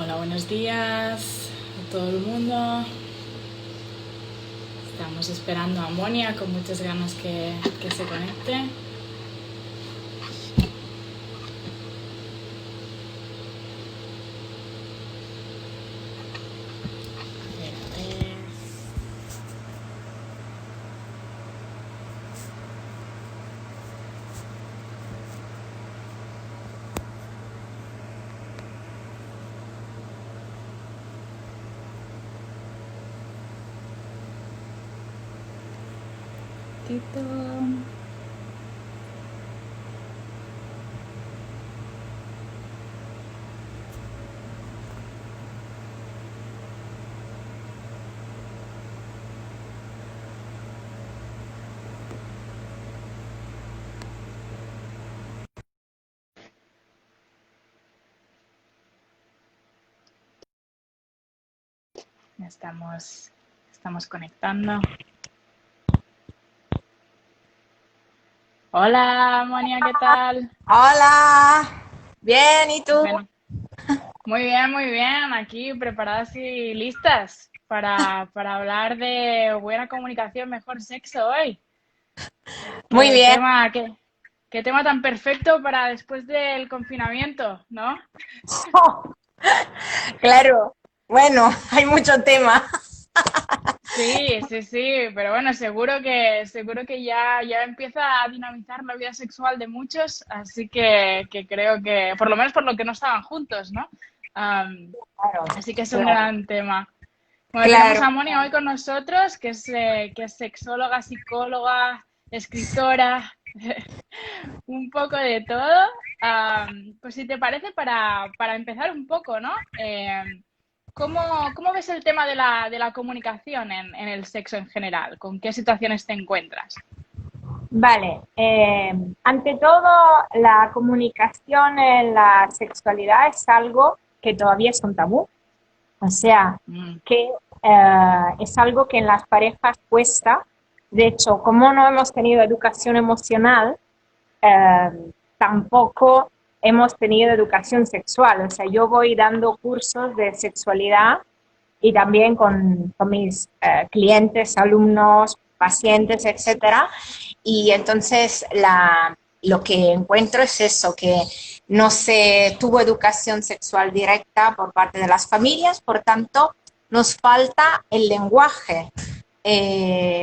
Hola, buenos días a todo el mundo. Estamos esperando a Monia con muchas ganas que se conecte. A ver, a ver. Tito. Estamos conectando. Hola, Monia, ¿qué tal? Hola, bien, ¿y tú? Bueno, muy bien. Aquí preparadas y listas para hablar de buena comunicación, mejor sexo hoy. Muy ¿Qué bien. tema, qué, qué tema tan perfecto para después del confinamiento, ¿no? Claro, bueno, hay mucho tema. Sí, sí, sí, pero bueno, seguro que ya empieza a dinamizar la vida sexual de muchos, así que creo que, por lo menos por lo que no estaban juntos, ¿no? Am, Claro, Así que es un claro, gran tema. Bueno, tenemos claro. a Mónica hoy con nosotros, que es sexóloga, psicóloga, escritora, un poco de todo. Pues si te parece, para empezar un poco, ¿no? ¿Cómo ves el tema de la comunicación en el sexo en general? ¿Con qué situaciones te encuentras? Vale, ante todo, la comunicación en la sexualidad es algo que todavía es un tabú, o sea, Mm, que es algo que en las parejas cuesta. De hecho, como no hemos tenido educación emocional, tampoco hemos tenido educación sexual. O sea, yo voy dando cursos de sexualidad y también con mis clientes, alumnos, pacientes, etcétera. Y entonces lo que encuentro es eso, que no se tuvo educación sexual directa por parte de las familias, por tanto, nos falta el lenguaje.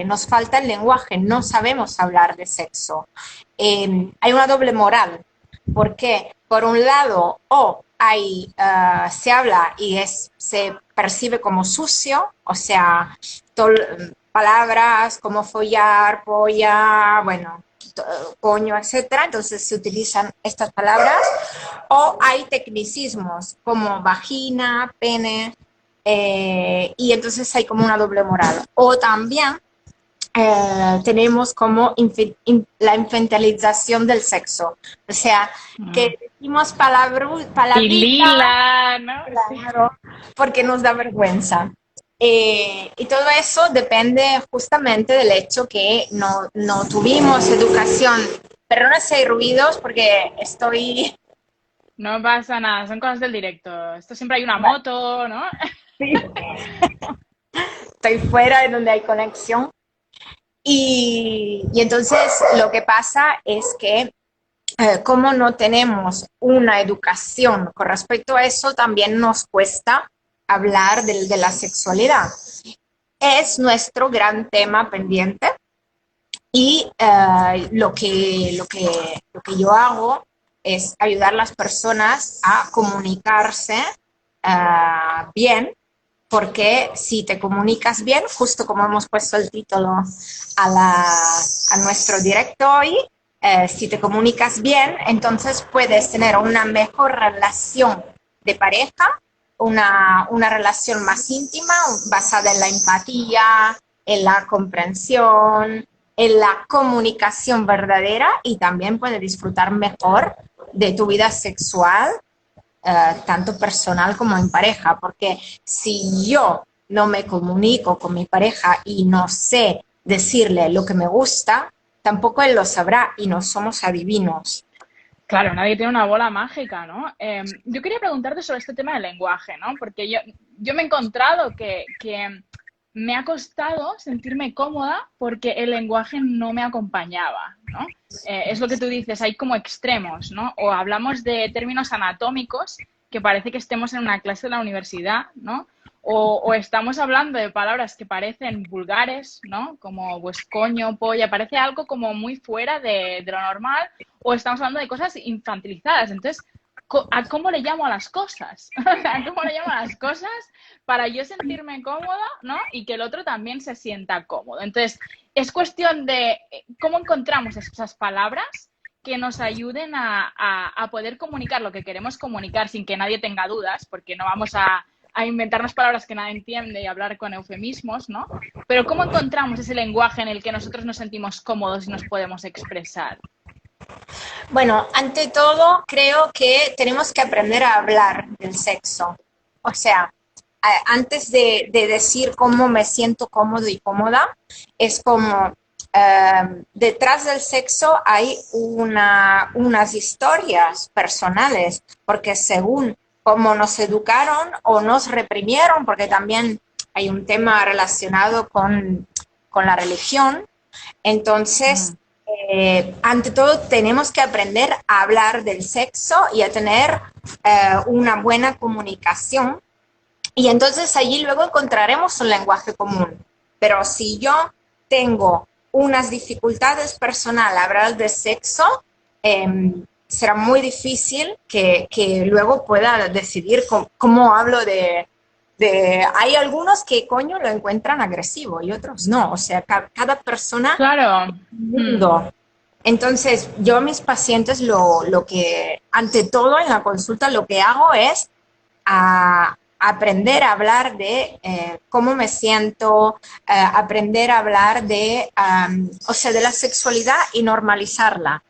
Nos falta el lenguaje, no sabemos hablar de sexo. Hay una doble moral, porque por un lado, se habla y se percibe como sucio, o sea, palabras como follar, polla, bueno, coño, etcétera, entonces se utilizan estas palabras, o hay tecnicismos como vagina, pene, y entonces hay como una doble moral. O también tenemos como la infantilización del sexo. O sea, mm. que decimos Y palabritas, Lila, ¿no? Sí. claro, porque nos da vergüenza. Y todo eso depende justamente del hecho que no tuvimos educación. Perdona si hay ruidos porque estoy... No pasa nada, son cosas del directo. Esto siempre hay una moto, ¿no? Sí, estoy fuera de donde hay conexión. Y entonces lo que pasa es que como no tenemos una educación con respecto a eso, también nos cuesta hablar de la sexualidad. Es nuestro gran tema pendiente y lo que yo hago es ayudar a las personas a comunicarse bien, porque si te comunicas bien, justo como hemos puesto el título a nuestro directo hoy, si te comunicas bien, entonces puedes tener una mejor relación de pareja, una relación más íntima, basada en la empatía, en la comprensión, en la comunicación verdadera, y también puedes disfrutar mejor de tu vida sexual, tanto personal como en pareja, porque si yo no me comunico con mi pareja y no sé decirle lo que me gusta, tampoco él lo sabrá y no somos adivinos. Claro, nadie tiene una bola mágica, ¿no? Yo quería preguntarte sobre este tema del lenguaje, ¿no? Porque yo me he encontrado que me ha costado sentirme cómoda porque el lenguaje no me acompañaba, ¿no? Es lo que tú dices, hay como extremos, ¿no? O hablamos de términos anatómicos que parece que estemos en una clase de la universidad, ¿no? O estamos hablando de palabras que parecen vulgares, ¿no? Como pues coño, polla, parece algo como muy fuera de lo normal, o estamos hablando de cosas infantilizadas. Entonces, ¿a cómo le llamo a las cosas? ¿A cómo le llamo a las cosas para yo sentirme cómoda, ¿no? Y que el otro también se sienta cómodo. Entonces, es cuestión de cómo encontramos esas palabras que nos ayuden a poder comunicar lo que queremos comunicar sin que nadie tenga dudas, porque no vamos a inventarnos palabras que nadie entiende y hablar con eufemismos, ¿no? Pero ¿cómo encontramos ese lenguaje en el que nosotros nos sentimos cómodos y nos podemos expresar? Bueno, ante todo, creo que tenemos que aprender a hablar del sexo. O sea, antes de decir cómo me siento cómodo y cómoda, es como detrás del sexo hay unas historias personales, porque según cómo nos educaron o nos reprimieron, porque también hay un tema relacionado con la religión, entonces, ante todo, tenemos que aprender a hablar del sexo y a tener una buena comunicación. Y entonces allí luego encontraremos un lenguaje común. Pero si yo tengo unas dificultades personales a hablar de sexo, será muy difícil que luego pueda decidir cómo hablo hay algunos que coño lo encuentran agresivo y otros no. O sea, cada persona Claro. mundo. Entonces, yo a mis pacientes lo que, ante todo en la consulta, lo que hago es aprender a hablar de cómo me siento, aprender a hablar de, o sea, de la sexualidad y normalizarla.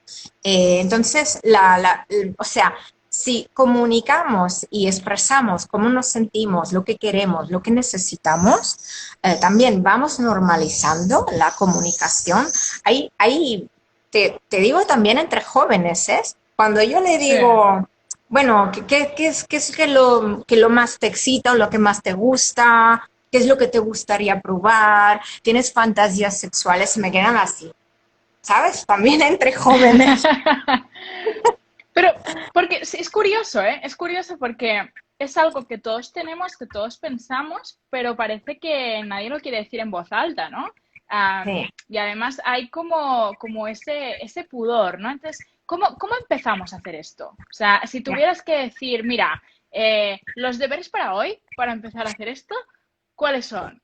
Entonces, o sea, si comunicamos y expresamos cómo nos sentimos, lo que queremos, lo que necesitamos, también vamos normalizando la comunicación. Ahí te digo también entre jóvenes, ¿eh? Cuando yo le Sí. digo, bueno, ¿qué es lo más te excita o lo que más te gusta? ¿Qué es lo que te gustaría probar? ¿Tienes fantasías sexuales? Me quedan así, ¿sabes? También entre jóvenes. Pero, porque sí, es curioso, ¿eh? Es curioso porque es algo que todos tenemos, que todos pensamos, pero parece que nadie lo quiere decir en voz alta, ¿no? Sí. Y además hay como ese pudor, ¿no? Entonces, ¿cómo empezamos a hacer esto? O sea, si tuvieras que decir, mira, los deberes para hoy, para empezar a hacer esto, ¿cuáles son?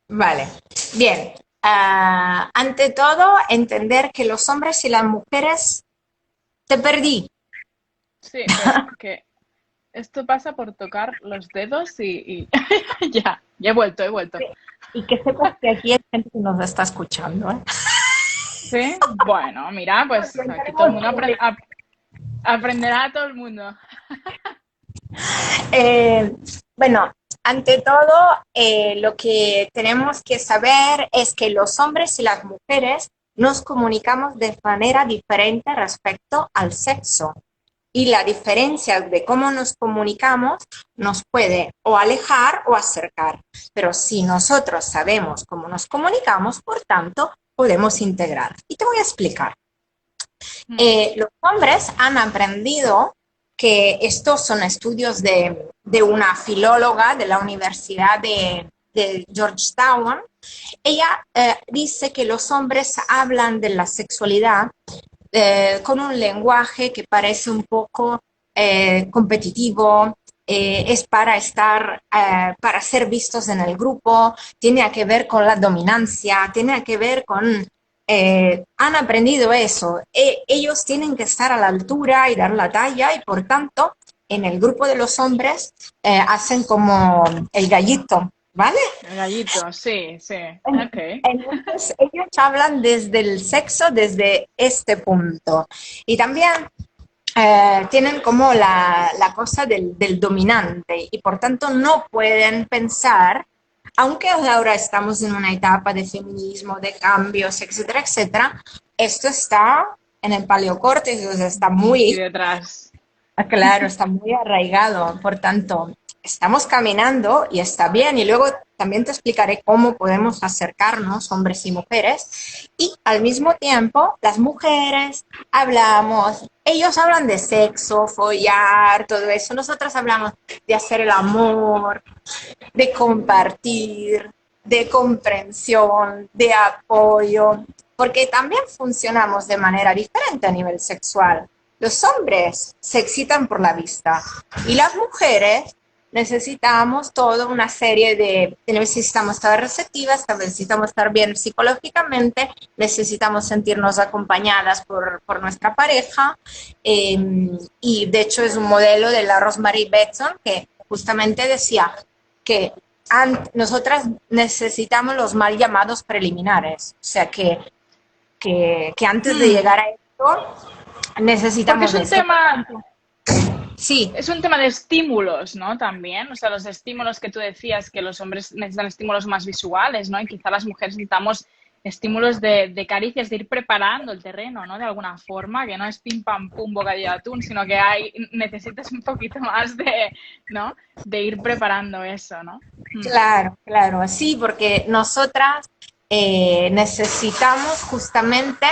Vale, bien. Ante todo, entender que los hombres y las mujeres te perdí. Sí, espera, que esto pasa por tocar los dedos ya he vuelto, he vuelto. Y que sepas que aquí hay gente que nos está escuchando, ¿eh? Sí, bueno, mira, pues aquí todo el mundo aprenderá todo el mundo. Eh, bueno, ante todo, lo que tenemos que saber es que los hombres y las mujeres nos comunicamos de manera diferente respecto al sexo. Y la diferencia de cómo nos comunicamos nos puede o alejar o acercar. Pero si nosotros sabemos cómo nos comunicamos, por tanto, podemos integrar. Y te voy a explicar. Los hombres han aprendido que estos son estudios de una filóloga de la Universidad de Georgetown. Ella dice que los hombres hablan de la sexualidad con un lenguaje que parece un poco competitivo, es para estar, para ser vistos en el grupo, tiene que ver con la dominancia, tiene que ver con han aprendido eso. Ellos tienen que estar a la altura y dar la talla y por tanto en el grupo de los hombres hacen como el gallito, ¿vale? El gallito, sí, sí, ok. Entonces ellos hablan desde el sexo, desde este punto. Y también tienen como la cosa del dominante y por tanto no pueden pensar, aunque ahora estamos en una etapa de feminismo, de cambios, etcétera, etcétera, esto está en el paleocórtex, o sea, está Aquí muy, detrás. claro, está muy arraigado. Por tanto, estamos caminando y está bien. Y luego también te explicaré cómo podemos acercarnos, hombres y mujeres. Y al mismo tiempo, las mujeres hablamos, ellos hablan de sexo, follar, todo eso. Nosotras hablamos de hacer el amor, de compartir, de comprensión, de apoyo, porque también funcionamos de manera diferente a nivel sexual. Los hombres se excitan por la vista y las mujeres necesitamos toda una serie de, necesitamos estar receptivas, necesitamos estar bien psicológicamente, necesitamos sentirnos acompañadas por nuestra pareja y de hecho es un modelo de la Rosemary Benson que justamente decía que nosotras necesitamos los mal llamados preliminares, o sea que antes de Hmm. llegar a esto Porque necesitamos esto. Sí, es un tema de estímulos, ¿no? También, o sea, los estímulos que tú decías, que los hombres necesitan estímulos más visuales, ¿no? Y quizá las mujeres necesitamos estímulos de caricias, de ir preparando el terreno, ¿no? De alguna forma, que no es pim pam pum bocadillo de atún, sino que necesitas un poquito más de, ¿no? De ir preparando eso, ¿no? Hmm. claro, claro, sí, porque nosotras necesitamos justamente,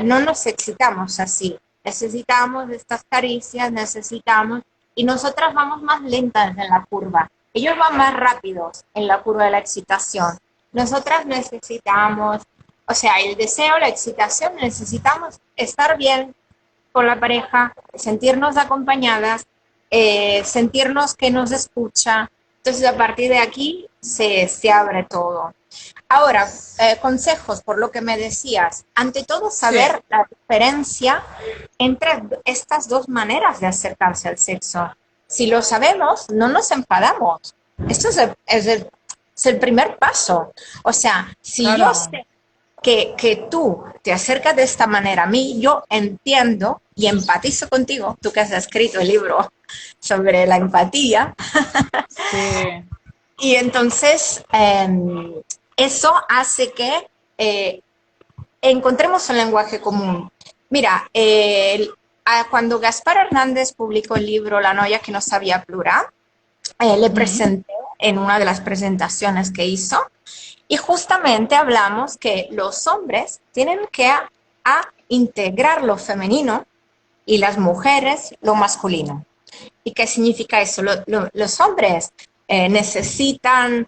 no nos excitamos así, necesitamos estas caricias, necesitamos, y nosotras vamos más lentas en la curva, ellos van más rápidos en la curva de la excitación. Nosotras necesitamos, o sea, el deseo, la excitación, necesitamos estar bien con la pareja, sentirnos acompañadas, sentirnos que nos escucha. Entonces, a partir de aquí se abre todo. Ahora, consejos, por lo que me decías. Ante todo, Sí, saber la diferencia entre estas dos maneras de acercarse al sexo. Si lo sabemos, no nos enfadamos. Esto es el primer paso. O sea, si yo claro. sé que tú te acercas de esta manera a mí, yo entiendo y empatizo contigo, tú que has escrito el libro sobre la empatía, Sí. y entonces eso hace que encontremos un lenguaje común. Mira, cuando Gaspar Hernández publicó el libro La novia que no sabía plural, le Mm. presenté en una de las presentaciones que hizo y justamente hablamos que los hombres tienen que integrar lo femenino y las mujeres lo masculino. ¿Y qué significa eso? Los hombres necesitan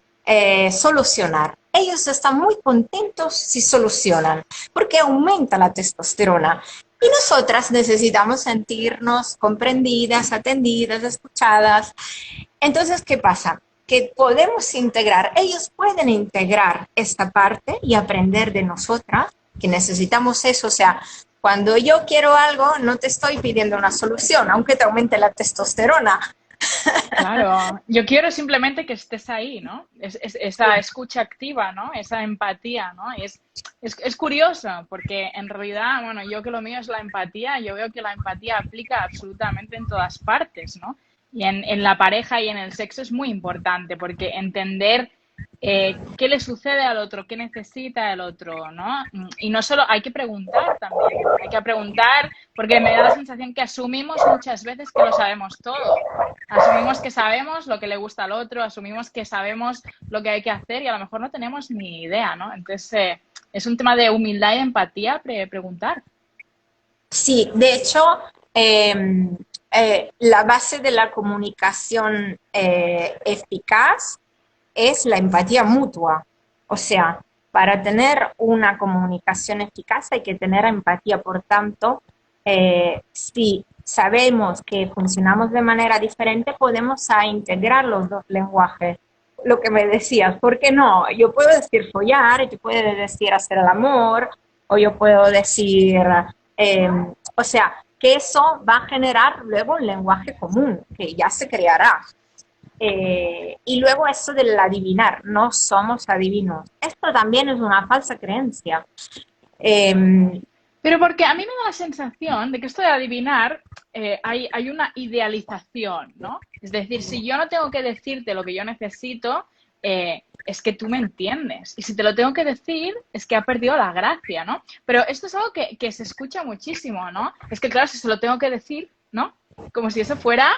solucionar. Ellos están muy contentos si solucionan, porque aumenta la testosterona. Y nosotras necesitamos sentirnos comprendidas, atendidas, escuchadas. Entonces, ¿qué pasa? Que podemos integrar, ellos pueden integrar esta parte y aprender de nosotras, que necesitamos eso. O sea, cuando yo quiero algo, no te estoy pidiendo una solución, aunque te aumente la testosterona. Claro, yo quiero simplemente que estés ahí, ¿no? Esa escucha activa, ¿no? Esa empatía, ¿no? Y es curioso, porque en realidad, bueno, yo que lo mío es la empatía, yo veo que la empatía aplica absolutamente en todas partes, ¿no? Y en la pareja y en el sexo es muy importante, porque entender qué le sucede al otro, qué necesita el otro, ¿no? Y no solo, hay que preguntar también, hay que preguntar, porque me da la sensación que asumimos muchas veces que lo sabemos todo. Asumimos que sabemos lo que le gusta al otro, asumimos que sabemos lo que hay que hacer y a lo mejor no tenemos ni idea, ¿no? Entonces, es un tema de humildad y empatía preguntar. Sí, de hecho, eh, la base de la comunicación eficaz es la empatía mutua. O sea, para tener una comunicación eficaz hay que tener empatía. Por tanto, si sabemos que funcionamos de manera diferente, podemos integrar los dos lenguajes. Lo que me decías, ¿por qué no? Yo puedo decir follar, yo puedo decir hacer el amor, o yo puedo decir, eh, o sea, que eso va a generar luego un lenguaje común, que ya se creará. Y luego eso del adivinar, no somos adivinos. Esto también es una falsa creencia. Eh, Pero porque a mí me da la sensación de que esto de adivinar hay una idealización, ¿no? Es decir, si yo no tengo que decirte lo que yo necesito, es que tú me entiendes. Y si te lo tengo que decir, es que ha perdido la gracia, ¿no? Pero esto es algo que se escucha muchísimo, ¿no? Es que, claro, si se lo tengo que decir, ¿no? Como si eso fuera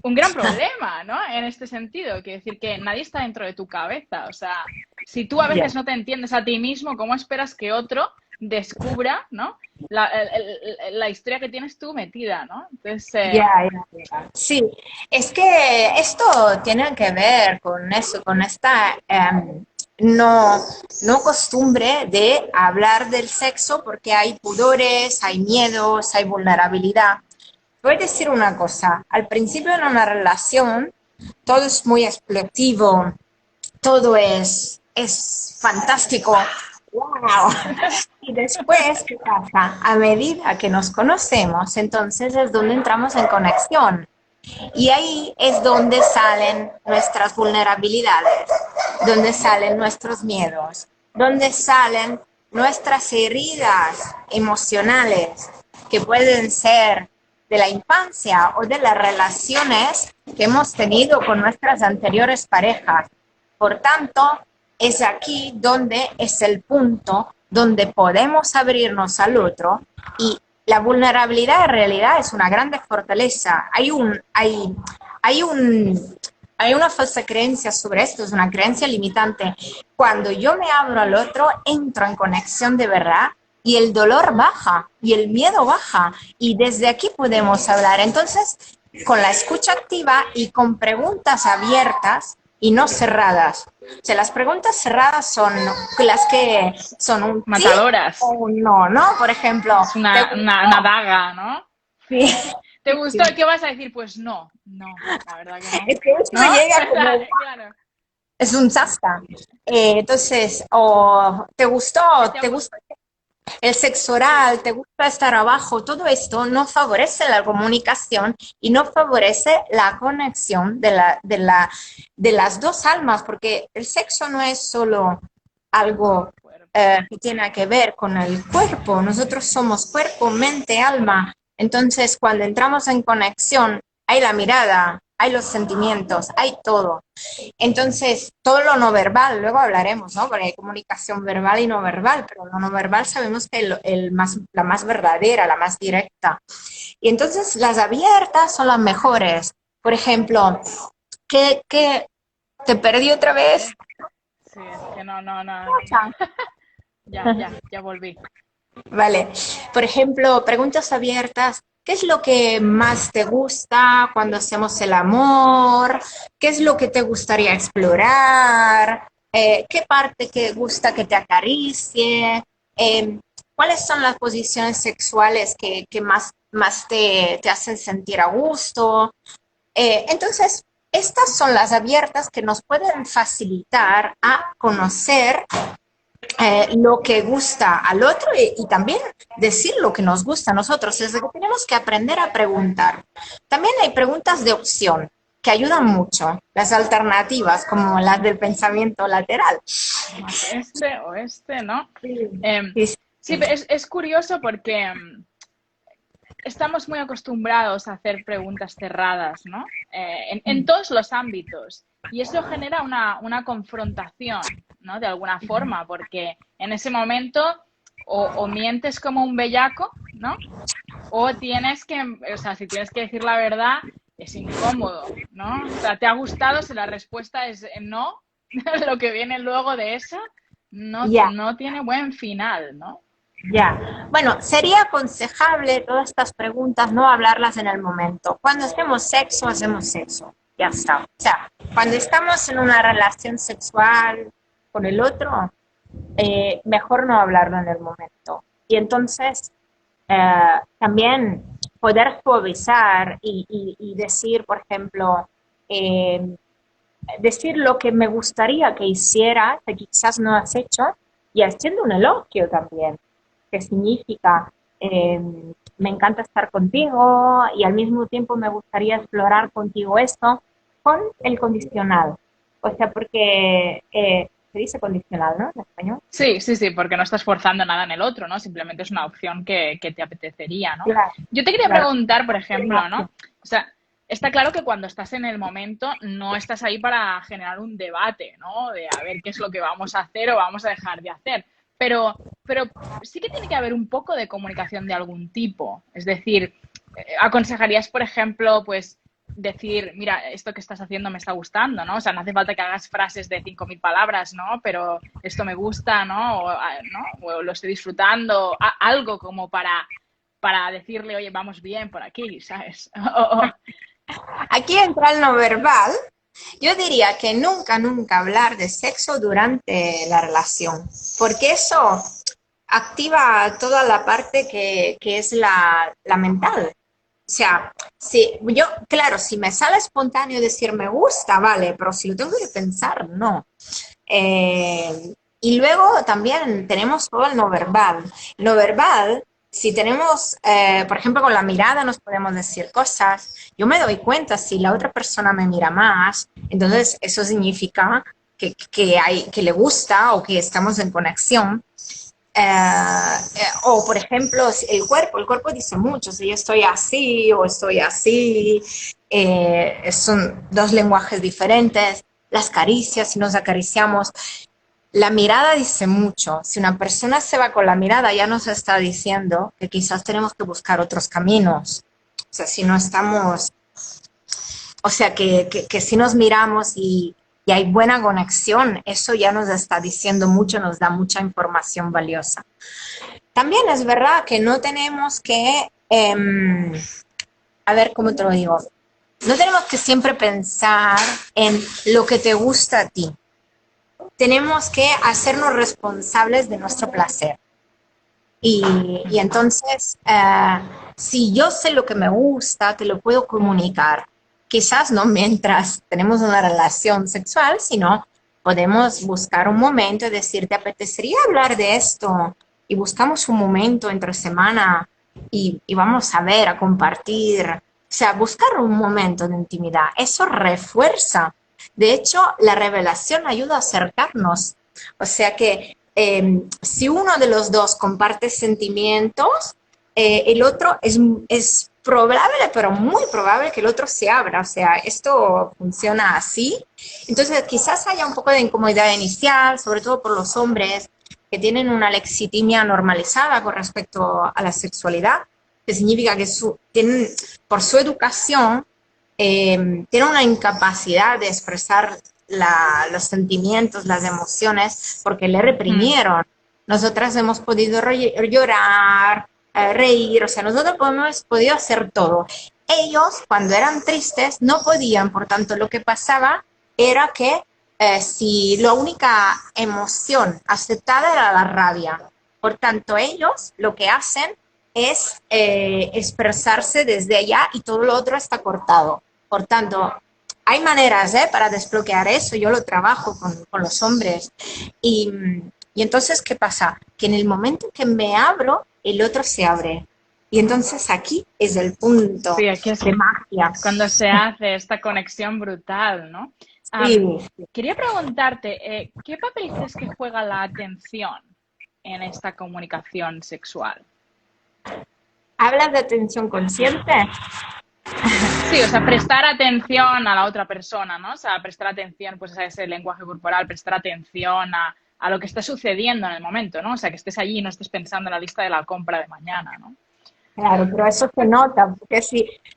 un gran problema, ¿no? En este sentido, quiere decir que nadie está dentro de tu cabeza. O sea, si tú a Ya. veces no te entiendes a ti mismo, ¿cómo esperas que otro descubra, ¿no? La historia que tienes tú metida, ¿no? Entonces, Ya, ya, ya. Sí, es que esto tiene que ver con eso, con esta no costumbre de hablar del sexo porque hay pudores, hay miedos, hay vulnerabilidad. Voy a decir una cosa, al principio en una relación todo es muy explosivo, todo es fantástico. ¡Wow! Y después, ¿qué pasa? A medida que nos conocemos, entonces es donde entramos en conexión. Y ahí es donde salen nuestras vulnerabilidades, donde salen nuestros miedos, donde salen nuestras heridas emocionales, que pueden ser de la infancia o de las relaciones que hemos tenido con nuestras anteriores parejas. Por tanto, es aquí donde es el punto donde podemos abrirnos al otro y la vulnerabilidad en realidad es una grande fortaleza. Hay una falsa creencia sobre esto, es una creencia limitante. Cuando yo me abro al otro, entro en conexión de verdad y el dolor baja y el miedo baja y desde aquí podemos hablar. Entonces, con la escucha activa y con preguntas abiertas y no cerradas. O sea, las preguntas cerradas son las que son un sí matadoras. o un no, ¿no? Por ejemplo, Es una daga, ¿no? sí, ¿Te gustó? sí. ¿Qué vas a decir? Pues no, la verdad que no. Es que esto ¿No? llega como, Claro. es un zasca. Entonces, o te gustó, ¿Qué te ha te gustado? gusta el sexo oral, te gusta estar abajo, todo esto no favorece la comunicación y no favorece la conexión de las dos almas, porque el sexo no es solo algo que tiene que ver con el cuerpo, nosotros somos cuerpo, mente, alma. Entonces, cuando entramos en conexión, hay la mirada, hay los sentimientos, hay todo. Entonces, todo lo no verbal, luego hablaremos, ¿no? Porque hay comunicación verbal y no verbal, pero lo no verbal sabemos que la más verdadera, la más directa. Y entonces las abiertas son las mejores. Por ejemplo, ¿qué te perdí otra vez? Sí, es que no. Ya volví. Vale. Por ejemplo, preguntas abiertas. ¿Qué es lo que más te gusta cuando hacemos el amor? ¿Qué es lo que te gustaría explorar? ¿Qué parte que gusta que te acaricie? ¿Cuáles son las posiciones sexuales que más te hacen sentir a gusto? Entonces, estas son las abiertas que nos pueden facilitar a conocer lo que gusta al otro y también decir lo que nos gusta a nosotros. Es que tenemos que aprender a preguntar. También hay preguntas de opción que ayudan mucho, las alternativas como las del pensamiento lateral. Más este o este, ¿no? Sí, Sí, es curioso porque estamos muy acostumbrados a hacer preguntas cerradas, ¿no? En todos los ámbitos. Y eso genera una confrontación, ¿no? De alguna forma, porque en ese momento o mientes como un bellaco, ¿no? O tienes que, o sea, si tienes que decir la verdad, es incómodo, ¿no? O sea, ¿te ha gustado? Si la respuesta es no, lo que viene luego de eso ya, no tiene buen final, ¿no? ya. Bueno, sería aconsejable todas estas preguntas no hablarlas en el momento. Cuando hacemos sexo, hacemos sexo. Ya está. O sea, cuando estamos en una relación sexual con el otro, mejor no hablarlo en el momento. Y entonces, también poder suavizar y decir, por ejemplo, decir lo que me gustaría que hiciera, que quizás no has hecho, y haciendo un elogio también, que significa, eh, me encanta estar contigo y al mismo tiempo me gustaría explorar contigo esto, con el condicional. O sea, porque se dice condicional, ¿no? En español. Sí, porque no estás forzando nada en el otro, ¿no? Simplemente es una opción que te apetecería, ¿no? Claro, Yo te quería claro. preguntar, por ejemplo, ¿no? O sea, está claro que cuando estás en el momento no estás ahí para generar un debate, ¿no? De a ver qué es lo que vamos a hacer o vamos a dejar de hacer. Pero sí que tiene que haber un poco de comunicación de algún tipo. Es decir, aconsejarías, por ejemplo, pues decir, mira, esto que estás haciendo me está gustando, ¿no? O sea, no hace falta que hagas frases de 5.000 palabras, ¿no? Pero esto me gusta, ¿no? O lo estoy disfrutando, algo como para decirle, oye, vamos bien por aquí, ¿sabes? Aquí entra el no verbal. Yo diría que nunca, nunca hablar de sexo durante la relación, porque eso activa toda la parte que es la mental. O sea, si yo, claro, si me sale espontáneo decir me gusta, vale, pero si lo tengo que pensar, no. Y luego también tenemos todo el no verbal. No verbal, si tenemos, por ejemplo, con la mirada nos podemos decir cosas. Yo me doy cuenta si la otra persona me mira más, entonces eso significa que le gusta o que estamos en conexión. O, por ejemplo, el cuerpo dice mucho, si yo estoy así o estoy así, son dos lenguajes diferentes, las caricias, si nos acariciamos, la mirada dice mucho, si una persona se va con la mirada ya nos está diciendo que quizás tenemos que buscar otros caminos, o sea, si no estamos, o sea, que si nos miramos y hay buena conexión, eso ya nos está diciendo mucho, nos da mucha información valiosa. También es verdad que no tenemos que, a ver, ¿cómo te lo digo? No tenemos que siempre pensar en lo que te gusta a ti. Tenemos que hacernos responsables de nuestro placer. Y entonces, si yo sé lo que me gusta, te lo puedo comunicar. Quizás no mientras tenemos una relación sexual, sino podemos buscar un momento y decir, ¿te apetecería hablar de esto? Y buscamos un momento entre semana y vamos a ver, a compartir. O sea, buscar un momento de intimidad. Eso refuerza. De hecho, la revelación ayuda a acercarnos. O sea que si uno de los dos comparte sentimientos, el otro es probable, pero muy probable que el otro se abra. O sea, esto funciona así. Entonces, quizás haya un poco de incomodidad inicial, sobre todo por los hombres que tienen una lexitimia normalizada con respecto a la sexualidad, que significa que tienen, por su educación, tienen una incapacidad de expresar los sentimientos, las emociones, porque le reprimieron. Nosotras hemos podido llorar, reír, o sea, nosotros hemos podido hacer todo. Ellos, cuando eran tristes, no podían, por tanto, lo que pasaba era que si la única emoción aceptada era la rabia, por tanto, ellos lo que hacen es expresarse desde allá y todo lo otro está cortado. Por tanto, hay maneras para desbloquear eso, yo lo trabajo con los hombres. Y entonces, ¿qué pasa? Que en el momento que me abro, el otro se abre. Y entonces aquí es el punto Sí, aquí es de magia. cuando se hace esta conexión brutal, ¿no? Sí. Quería preguntarte, ¿qué papel crees que juega la atención en esta comunicación sexual? ¿Hablas de atención consciente? Sí, o sea, prestar atención a la otra persona, ¿no? O sea, prestar atención pues, a ese lenguaje corporal, prestar atención a lo que está sucediendo en el momento, ¿no? O sea, que estés allí y no estés pensando en la lista de la compra de mañana, ¿no? Claro, pero eso se nota, porque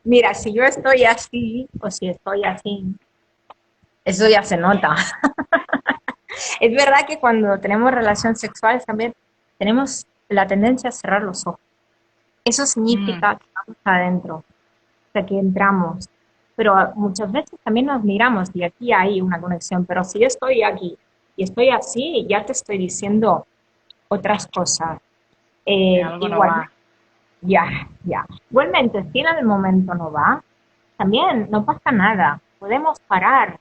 mira, si yo estoy así o si estoy así, eso ya se nota. Es verdad que cuando tenemos relaciones sexuales también tenemos la tendencia a cerrar los ojos. Eso significa que vamos adentro, o sea, que entramos. Pero muchas veces también nos miramos y aquí hay una conexión. Pero si yo estoy aquí y estoy así, ya te estoy diciendo otras cosas. Algo no va. Ya. Igualmente, si en el momento no va, también no pasa nada. Podemos parar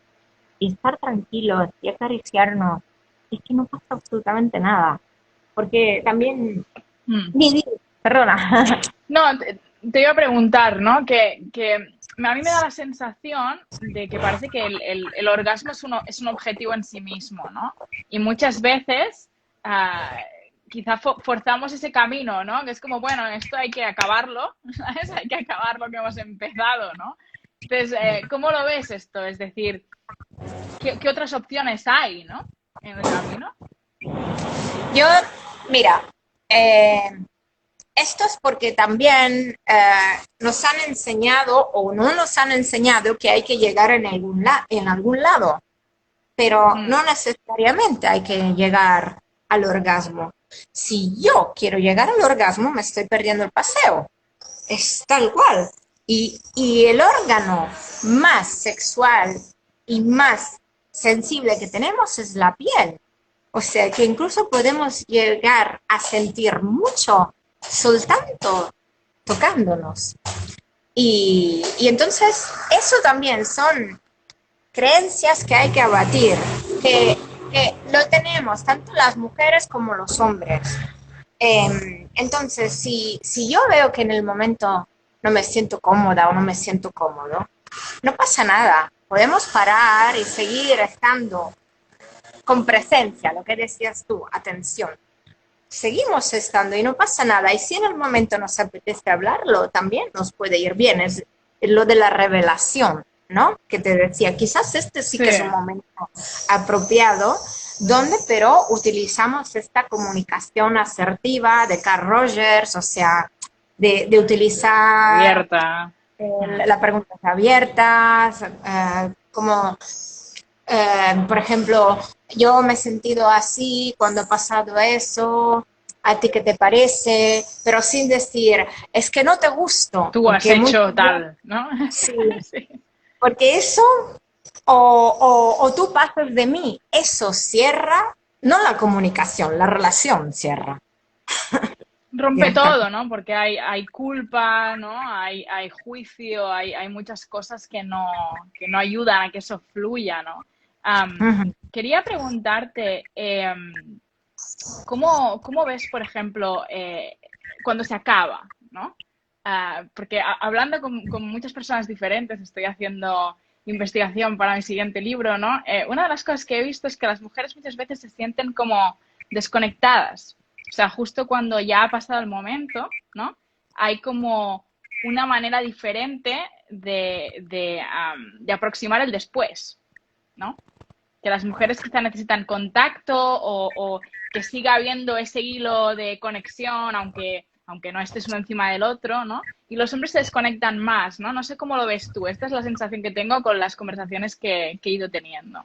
y estar tranquilos y acariciarnos. Es que no pasa absolutamente nada. Porque también... Perdona. No, te iba a preguntar, ¿no? Que a mí me da la sensación de que parece que el orgasmo es un objetivo en sí mismo, ¿no? Y muchas veces quizá forzamos ese camino, ¿no? Que es como, bueno, esto hay que acabarlo, ¿sabes? Hay que acabar lo que hemos empezado, ¿no? Entonces, ¿cómo lo ves esto? Es decir, ¿qué otras opciones hay, ¿no? En el camino. Yo, mira, eh, esto es porque también nos han enseñado o no nos han enseñado que hay que llegar en algún lado, pero Mm, no necesariamente hay que llegar al orgasmo. Si yo quiero llegar al orgasmo, me estoy perdiendo el paseo. Es tal cual. Y el órgano más sexual y más sensible que tenemos es la piel. O sea que incluso podemos llegar a sentir mucho soltanto tocándonos. Y entonces eso también son creencias que hay que abatir, que lo tenemos tanto las mujeres como los hombres. Entonces, si yo veo que en el momento no me siento cómoda o no me siento cómodo, no pasa nada. Podemos parar y seguir estando con presencia, lo que decías tú, atención. Seguimos estando y no pasa nada. Y si en el momento nos apetece hablarlo, también nos puede ir bien. Es lo de la revelación, ¿no? Que te decía, quizás este sí sí, que es un momento apropiado, donde pero utilizamos esta comunicación asertiva de Carl Rogers, o sea, de utilizar abierta. Mm. las preguntas abiertas, como por ejemplo, yo me he sentido así cuando ha pasado eso, ¿a ti qué te parece? Pero sin decir, es que no te gusto, Tú has porque muchas hecho veces, tal, ¿no? sí, Sí. porque eso, o tú pasas de mí, eso cierra, no la comunicación, la relación cierra Rompe todo, directamente. ¿no? Porque hay culpa, ¿no? Hay juicio, hay muchas cosas que no ayudan a que eso fluya, ¿no? Ujú. Quería preguntarte, ¿cómo ves, por ejemplo, cuando se acaba, ¿no? Porque hablando con muchas personas diferentes, estoy haciendo investigación para mi siguiente libro, ¿no? Una de las cosas que he visto es que las mujeres muchas veces se sienten como desconectadas. O sea, justo cuando ya ha pasado el momento, ¿no? Hay como una manera diferente de aproximar el después, ¿no? Que las mujeres quizá necesitan contacto o que siga habiendo ese hilo de conexión, aunque no estés uno encima del otro, ¿no? Y los hombres se desconectan más, ¿no? No sé cómo lo ves tú. Esta es la sensación que tengo con las conversaciones que he ido teniendo.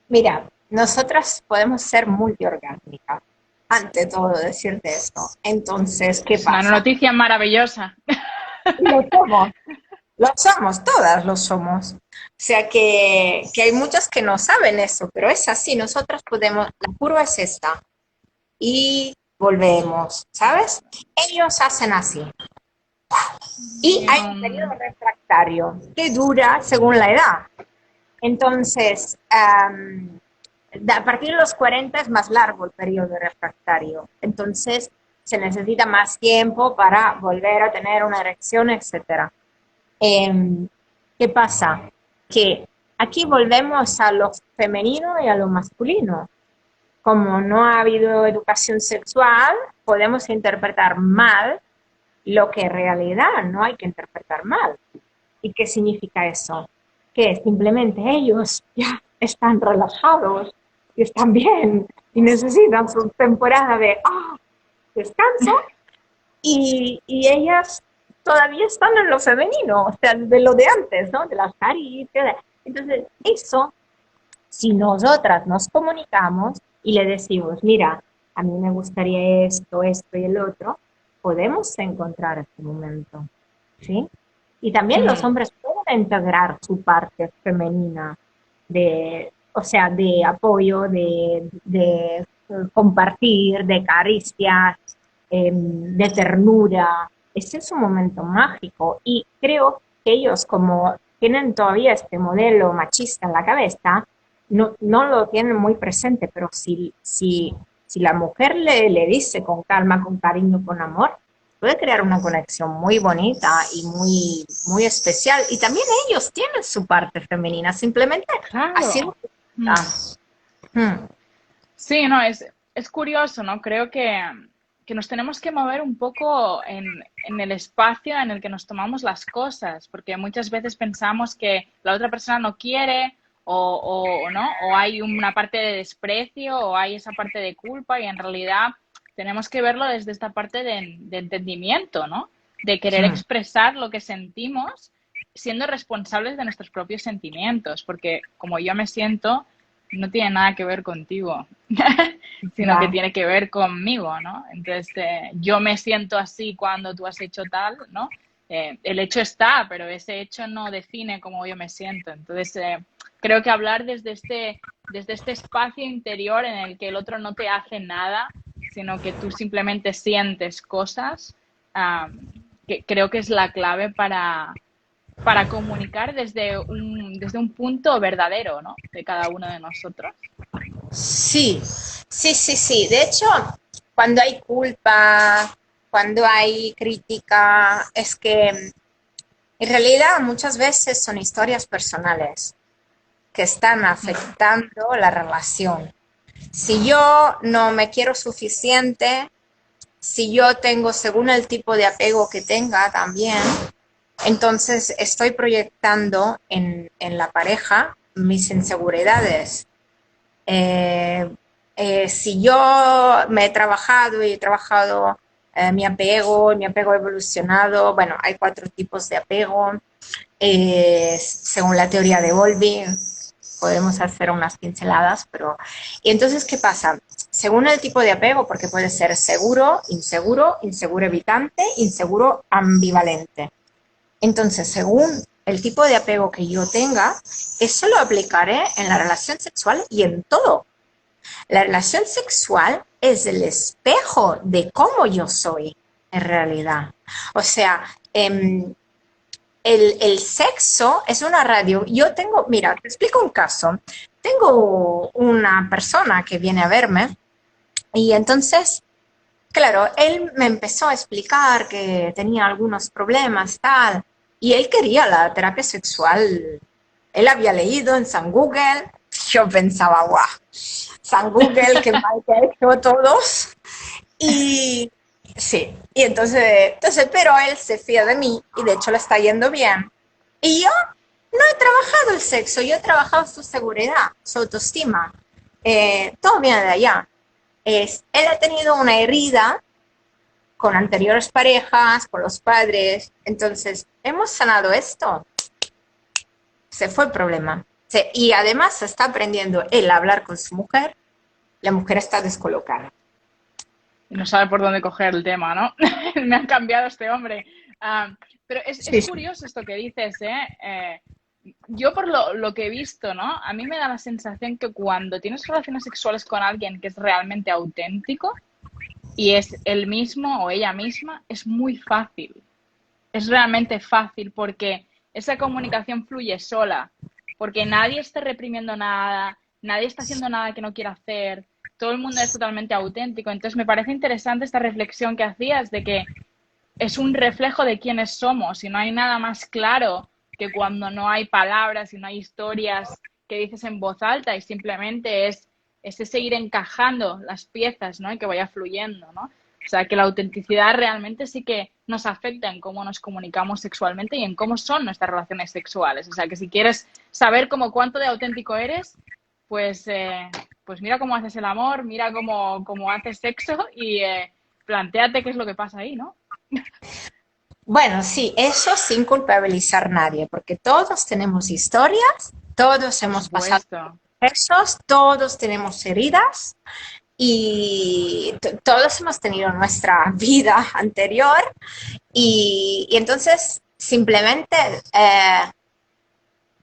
Mira, nosotras podemos ser multiorgásmicas, ante todo decirte esto. Entonces, ¿qué Es una pasa? noticia maravillosa. Lo somos. Lo somos, todas lo somos. O sea que hay muchas que no saben eso, pero es así, nosotras podemos, la curva es esta y volvemos, ¿sabes? Ellos hacen así. Y Y hay un periodo refractario que dura según la edad. Entonces, a partir de los 40 es más largo el periodo refractario. Entonces, se necesita más tiempo para volver a tener una erección, etcétera. ¿Qué pasa? Que aquí volvemos a lo femenino y a lo masculino. Como no ha habido educación sexual, podemos interpretar mal lo que en realidad no hay que interpretar mal. ¿Y qué significa eso? Que simplemente ellos ya están relajados y están bien y necesitan su temporada de descanso y ellas todavía están en lo femenino, o sea, de lo de antes, ¿no? De las caricias. Entonces, eso, si nosotras nos comunicamos y le decimos, mira, a mí me gustaría esto, esto y el otro, podemos encontrar este momento, ¿sí? Y también los mm, hombres pueden integrar su parte femenina de, o sea, de apoyo, de compartir, de caricias, de ternura. Ese es un momento mágico y creo que ellos como tienen todavía este modelo machista en la cabeza, no lo tienen muy presente, pero si la mujer le dice con calma, con cariño, con amor, puede crear una conexión muy bonita y muy especial. Y también ellos tienen su parte femenina, simplemente claro. haciendo... Mm. Ah, mm, Sí, no, es curioso, ¿no? Creo que que nos tenemos que mover un poco en el espacio en el que nos tomamos las cosas, porque muchas veces pensamos que la otra persona no quiere o no, o hay una parte de desprecio o hay esa parte de culpa y en realidad tenemos que verlo desde esta parte de entendimiento, ¿no? De querer Hmm, expresar lo que sentimos siendo responsables de nuestros propios sentimientos, porque como yo me siento, no tiene nada que ver contigo, sino que ya. tiene que ver conmigo, ¿no? Entonces, yo me siento así cuando tú has hecho tal, ¿no? El hecho está, pero ese hecho no define cómo yo me siento. Entonces, creo que hablar desde este espacio interior en el que el otro no te hace nada, sino que tú simplemente sientes cosas, que creo que es la clave para comunicar desde un punto verdadero, ¿no? De cada uno de nosotros. Sí, sí, sí, sí. De hecho, cuando hay culpa, cuando hay crítica, es que en realidad muchas veces son historias personales que están afectando la relación. Si yo no me quiero suficiente, si yo tengo, según el tipo de apego que tenga también, entonces estoy proyectando en la pareja mis inseguridades. Eh, si yo me he trabajado y he trabajado mi apego evolucionado, bueno, hay 4 tipos de apego, según la teoría de Bowlby, podemos hacer unas pinceladas, pero... Y entonces, ¿qué pasa? Según el tipo de apego, porque puede ser seguro, inseguro, inseguro evitante, inseguro ambivalente. Entonces, según el tipo de apego que yo tenga, eso lo aplicaré en la relación sexual y en todo. La relación sexual es el espejo de cómo yo soy en realidad. O sea, el sexo es una radio. Yo tengo, mira, te explico un caso. Tengo una persona que viene a verme y entonces, claro, él me empezó a explicar que tenía algunos problemas, tal, y él quería la terapia sexual. Él había leído en San Google. Yo pensaba, guau, San Google, qué mal que ha hecho todos. Y sí, y entonces, pero él se fía de mí y de hecho le está yendo bien. Y yo no he trabajado el sexo, yo he trabajado su seguridad, su autoestima. Todo viene de allá. Él ha tenido una herida con anteriores parejas, con los padres. Entonces, hemos sanado esto. Se fue el problema. Y además está aprendiendo él a hablar con su mujer. La mujer está descolocada. Y no sabe por dónde coger el tema, ¿no? Me han cambiado este hombre. Pero es Sí, sí. curioso esto que dices, ¿eh? Yo por lo que he visto, ¿no? A mí me da la sensación que cuando tienes relaciones sexuales con alguien que es realmente auténtico y es él mismo o ella misma, es muy fácil. Es realmente fácil porque esa comunicación fluye sola, porque nadie está reprimiendo nada, nadie está haciendo nada que no quiera hacer, todo el mundo es totalmente auténtico. Entonces me parece interesante esta reflexión que hacías de que es un reflejo de quiénes somos y no hay nada más claro que cuando no hay palabras y no hay historias que dices en voz alta y simplemente es ese ir encajando las piezas, ¿no? Y que vaya fluyendo, ¿no? O sea, que la autenticidad realmente sí que nos afecta en cómo nos comunicamos sexualmente y en cómo son nuestras relaciones sexuales. O sea, que si quieres saber cómo cuánto de auténtico eres, pues, pues mira cómo haces el amor, mira cómo haces sexo y plantéate qué es lo que pasa ahí, ¿no? Bueno, sí, eso sin culpabilizar a nadie, porque todos tenemos historias, todos Por hemos pasado supuesto. procesos, todos tenemos heridas y todos hemos tenido nuestra vida anterior y entonces simplemente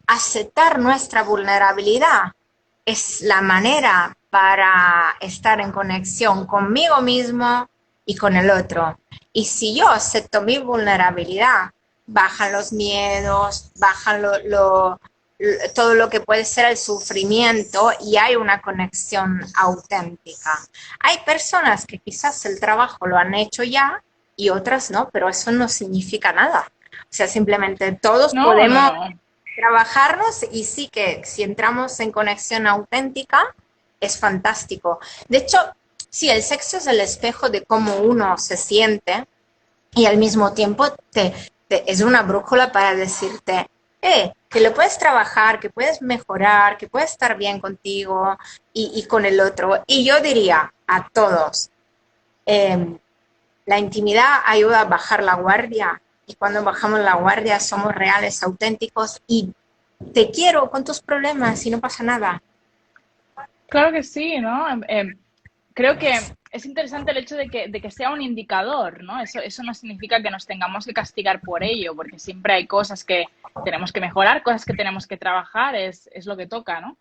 aceptar nuestra vulnerabilidad es la manera para estar en conexión conmigo mismo y con el otro. Y si yo acepto mi vulnerabilidad, bajan los miedos, bajan todo lo que puede ser el sufrimiento y hay una conexión auténtica. Hay personas que quizás el trabajo lo han hecho ya y otras no, pero eso no significa nada. O sea, simplemente todos No, no, podemos no. trabajarnos y sí que si entramos en conexión auténtica es fantástico. De hecho, sí, el sexo es el espejo de cómo uno se siente y al mismo tiempo es una brújula para decirte, que lo puedes trabajar, que puedes mejorar, que puedes estar bien contigo y con el otro. Y yo diría a todos, eh, la intimidad ayuda a bajar la guardia y cuando bajamos la guardia somos reales, auténticos y te quiero con tus problemas y no pasa nada. Claro que sí, ¿no? Creo que es interesante el hecho de que sea un indicador, ¿no? Eso no significa que nos tengamos que castigar por ello, porque siempre hay cosas que tenemos que mejorar, cosas que tenemos que trabajar, es lo que toca, ¿no?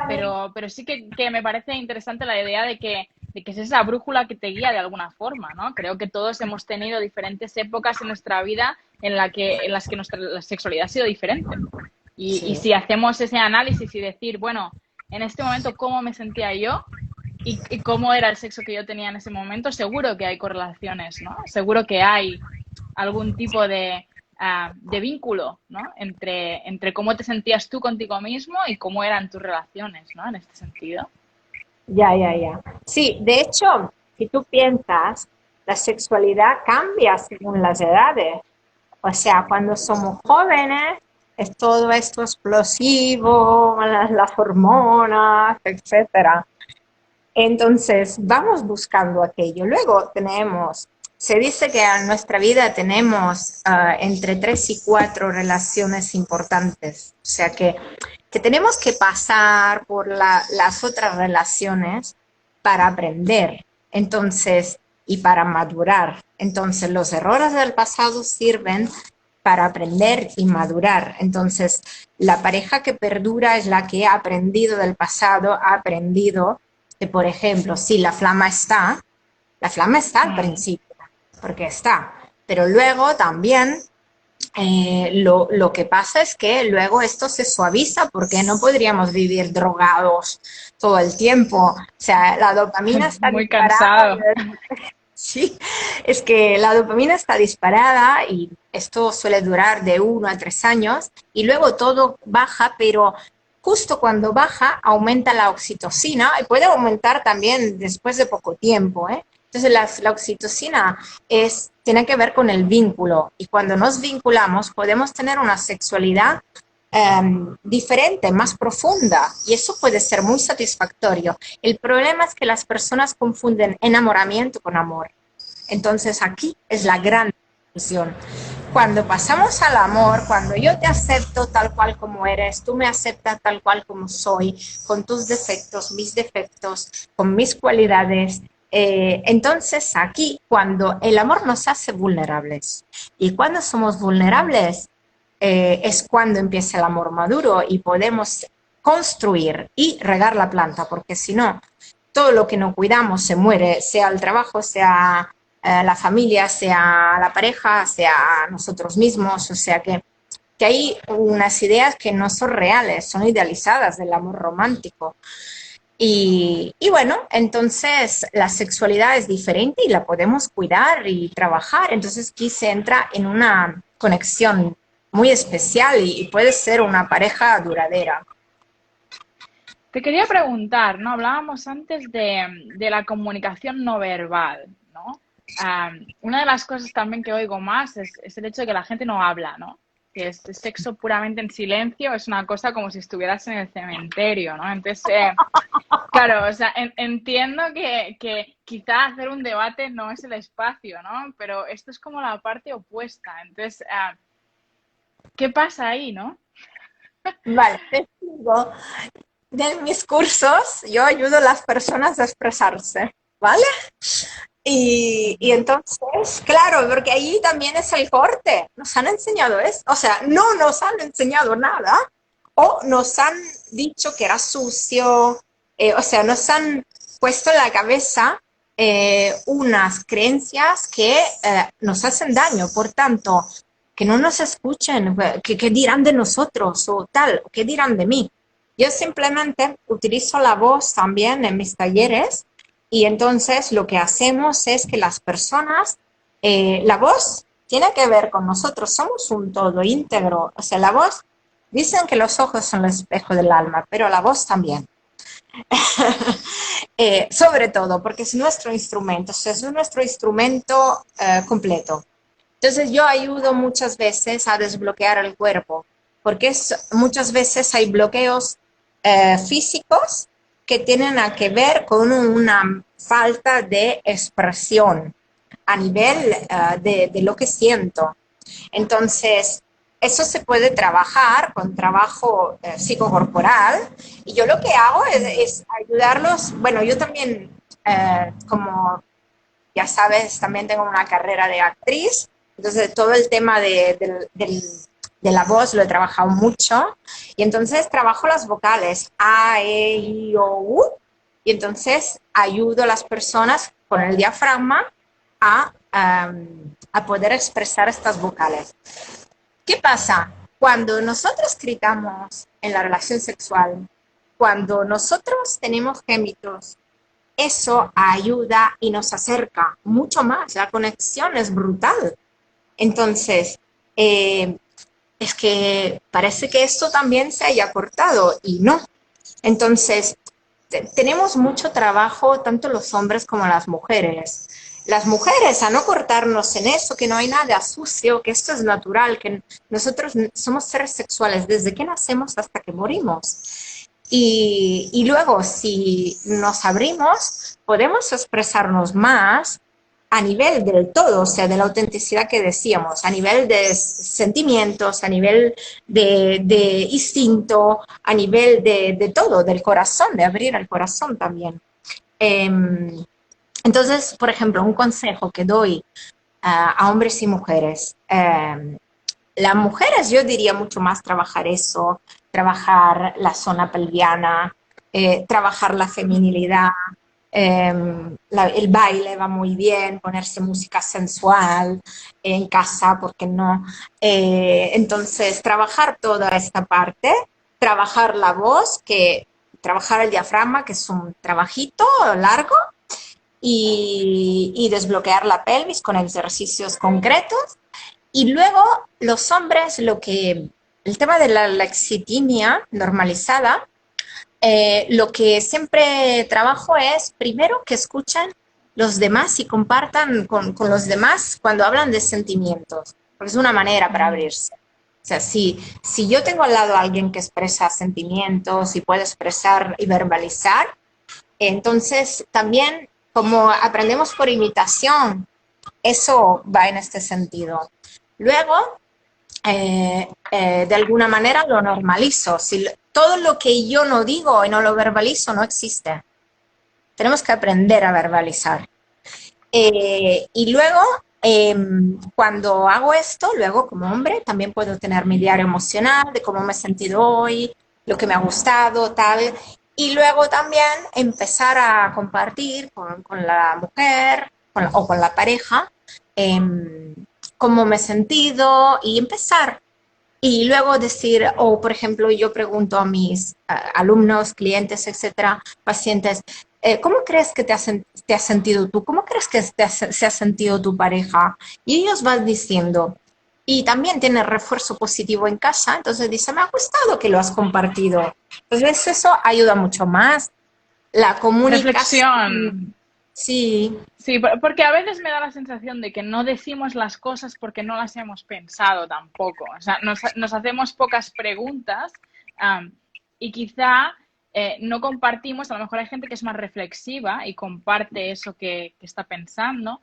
Pero sí que me parece interesante la idea de que es esa brújula que te guía de alguna forma, ¿no? Creo que todos hemos tenido diferentes épocas en nuestra vida en las que nuestra la sexualidad ha sido diferente. Y Sí. si hacemos ese análisis y decir, bueno, en este momento, ¿cómo me sentía yo? Y cómo era el sexo que yo tenía en ese momento, seguro que hay correlaciones, ¿no? Seguro que hay algún tipo de vínculo, ¿no? Entre cómo te sentías tú contigo mismo y cómo eran tus relaciones, ¿no? En este sentido. Ya, ya, ya. Sí, de hecho, si tú piensas, la sexualidad cambia según las edades. O sea, cuando somos jóvenes, es todo esto explosivo, las hormonas, etcétera. Entonces, vamos buscando aquello. Luego tenemos, se dice que en nuestra vida tenemos entre 3 y 4 relaciones importantes. O sea que tenemos que pasar por las otras relaciones para aprender. Entonces, y para madurar. Entonces, los errores del pasado sirven para aprender y madurar. Entonces, la pareja que perdura es la que ha aprendido del pasado, ha aprendido que, por ejemplo, si la flama está al Mm. principio, porque está, pero luego también lo que pasa es que luego esto se suaviza porque no podríamos vivir drogados todo el tiempo. O sea, la dopamina está Muy disparada. cansado. Sí, es que la dopamina está disparada y esto suele durar de 1 a 3 años y luego todo baja, pero justo cuando baja aumenta la oxitocina y puede aumentar también después de poco tiempo, ¿eh? Entonces la oxitocina tiene que ver con el vínculo y cuando nos vinculamos podemos tener una sexualidad diferente, más profunda y eso puede ser muy satisfactorio. El problema es que las personas confunden enamoramiento con amor. Entonces aquí es la gran discusión. Cuando pasamos al amor, cuando yo te acepto tal cual como eres, tú me aceptas tal cual como soy, con tus defectos, mis defectos, con mis cualidades, entonces aquí cuando el amor nos hace vulnerables y cuando somos vulnerables es cuando empieza el amor maduro y podemos construir y regar la planta, porque si no, todo lo que no cuidamos se muere, sea el trabajo, sea la familia, sea la pareja, sea nosotros mismos, o sea que hay unas ideas que no son reales, son idealizadas del amor romántico. Y bueno, entonces la sexualidad es diferente y la podemos cuidar y trabajar. Entonces aquí se entra en una conexión muy especial y puede ser una pareja duradera. Te quería preguntar, ¿no? Hablábamos antes de la comunicación no verbal, ¿no? Una de las cosas también que oigo más es el hecho de que la gente no habla, ¿no? Que es sexo puramente en silencio, es una cosa como si estuvieras en el cementerio, ¿no? Entonces, claro, o sea, entiendo que quizá hacer un debate no es el espacio, ¿no? Pero esto es como la parte opuesta. Entonces, ¿qué pasa ahí, no? Vale, te digo, en mis cursos yo ayudo a las personas a expresarse, ¿vale? Y Ujú. entonces, claro, porque ahí también es el corte. Nos han enseñado eso. O sea, no nos han enseñado nada o nos han dicho que era sucio. O sea, nos han puesto en la cabeza unas creencias que nos hacen daño. Por tanto, que no nos escuchen, que dirán de nosotros o tal, qué dirán de mí. Yo simplemente utilizo la voz también en mis talleres y entonces lo que hacemos es que las personas, la voz tiene que ver con nosotros, somos un todo íntegro. O sea, la voz, dicen que los ojos son el espejo del alma, pero la voz también. Sobre todo porque es nuestro instrumento, o sea, es nuestro instrumento completo. Entonces yo ayudo muchas veces a desbloquear el cuerpo, porque muchas veces hay bloqueos físicos que tienen a que ver con una falta de expresión a nivel de lo que siento. Entonces, eso se puede trabajar con trabajo psicocorporal y yo lo que hago es ayudarlos. Bueno, yo también, como ya sabes, también tengo una carrera de actriz, entonces todo el tema de la voz lo he trabajado mucho y entonces trabajo las vocales A, E, I, O, U y entonces ayudo a las personas con el diafragma a poder expresar estas vocales. ¿Qué pasa? Cuando nosotros gritamos en la relación sexual, cuando nosotros tenemos gemitos, eso ayuda y nos acerca mucho más. La conexión es brutal. Entonces, es que parece que esto también se haya cortado y no. Entonces, tenemos mucho trabajo, tanto los hombres como las mujeres. Las mujeres, a no cortarnos en eso, que no hay nada sucio, que esto es natural, que nosotros somos seres sexuales desde que nacemos hasta que morimos. Y luego, si nos abrimos, podemos expresarnos más a nivel del todo, o sea, de la autenticidad que decíamos, a nivel de sentimientos, a nivel de instinto, a nivel de todo, del corazón, de abrir el corazón también. Entonces, por ejemplo, un consejo que doy a hombres y mujeres. Las mujeres, yo diría mucho más trabajar eso, trabajar la zona pelviana, trabajar la feminilidad, el baile va muy bien, ponerse música sensual en casa, ¿por qué no? Entonces, trabajar toda esta parte, trabajar la voz, trabajar el diafragma, que es un trabajito largo, y desbloquear la pelvis con ejercicios concretos. Y luego los hombres, el tema de la lexitimia normalizada, lo que siempre trabajo es primero que escuchen los demás y compartan con los demás cuando hablan de sentimientos, porque es una manera para abrirse. O sea, si yo tengo al lado a alguien que expresa sentimientos y puede expresar y verbalizar, entonces también como aprendemos por imitación, eso va en este sentido. Luego, de alguna manera lo normalizo. Si todo lo que yo no digo y no lo verbalizo no existe. Tenemos que aprender a verbalizar. Y luego, cuando hago esto, luego como hombre, también puedo tener mi diario emocional de cómo me he sentido hoy, lo que me ha gustado, tal. Y luego también empezar a compartir con la mujer o con la pareja cómo me he sentido y empezar. Y luego decir, o por ejemplo, yo pregunto a mis alumnos, clientes, etcétera, pacientes, ¿cómo crees que te has sentido tú? ¿Cómo crees que se ha sentido tu pareja? Y ellos van diciendo, y también tiene refuerzo positivo en casa, entonces dice, me ha gustado que lo has compartido. Entonces eso ayuda mucho más. La comunicación. Reflexión. Sí. Sí, porque a veces me da la sensación de que no decimos las cosas porque no las hemos pensado tampoco. O sea, nos hacemos pocas preguntas y quizá no compartimos. A lo mejor hay gente que es más reflexiva y comparte eso que está pensando.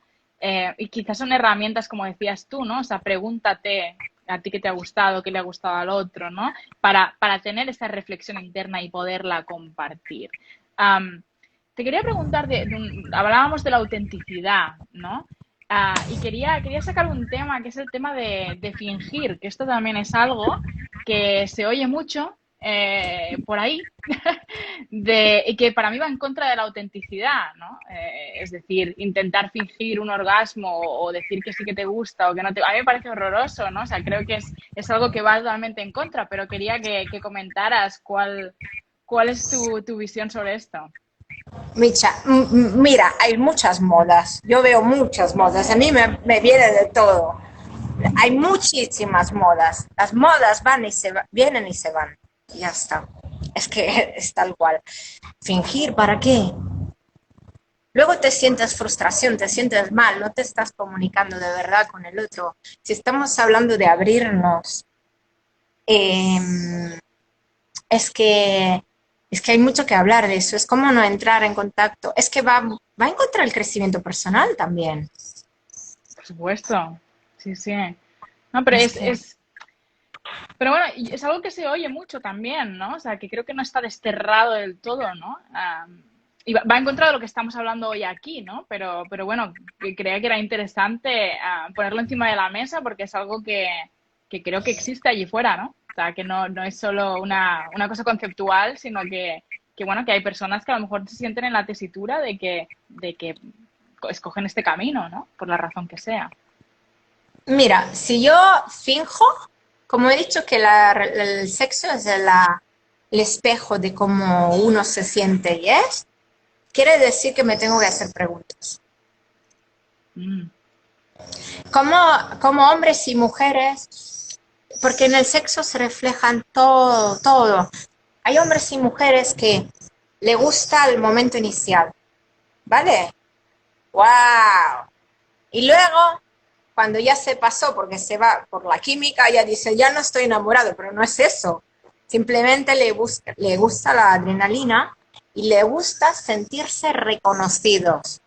Y quizás son herramientas, como decías tú, ¿no? O sea, pregúntate a ti qué te ha gustado, qué le ha gustado al otro, ¿no? Para tener esa reflexión interna y poderla compartir. Te quería preguntar, hablábamos de la autenticidad, ¿no? Y quería sacar un tema, que es el tema de fingir, que esto también es algo que se oye mucho por ahí, y que para mí va en contra de la autenticidad, ¿no? Es decir, intentar fingir un orgasmo o decir que sí que te gusta o que no te... A mí me parece horroroso, ¿no? O sea, creo que es algo que va totalmente en contra, pero quería que comentaras cuál es tu visión sobre esto. Micha, mira, hay muchas modas. Yo veo muchas modas. A mí me viene de todo. Hay muchísimas modas. Las modas van y vienen y se van. Y ya está. Es que es tal cual. ¿Fingir para qué? Luego te sientes frustración, te sientes mal, no te estás comunicando de verdad con el otro. Si estamos hablando de abrirnos, eh, es que, es que hay mucho que hablar de eso. Es como no entrar en contacto. Es que va en contra del crecimiento personal también. Por supuesto. Sí, sí. No, pero Es que, pero bueno, y es algo que se oye mucho también, ¿no? O sea, que creo que no está desterrado del todo, ¿no? Y va en contra de lo que estamos hablando hoy aquí, ¿no? Pero bueno, que creía que era interesante ponerlo encima de la mesa porque es algo que creo que existe allí fuera, ¿no? O sea, que no es solo una cosa conceptual, sino bueno, que hay personas que a lo mejor se sienten en la tesitura de que escogen este camino, ¿no? Por la razón que sea. mira, si yo finjo, como he dicho que el sexo es el espejo de cómo uno se siente y es, quiere decir que me tengo que hacer preguntas. Mm, Como, como hombres y mujeres, porque en el sexo se reflejan todo, todo. Hay hombres y mujeres que le gusta el momento inicial, ¿vale? ¡Wow! Y luego, cuando ya se pasó, porque se va por la química, ya dice, ya no estoy enamorado, pero no es eso. Simplemente le gusta la adrenalina y le gusta sentirse reconocidos.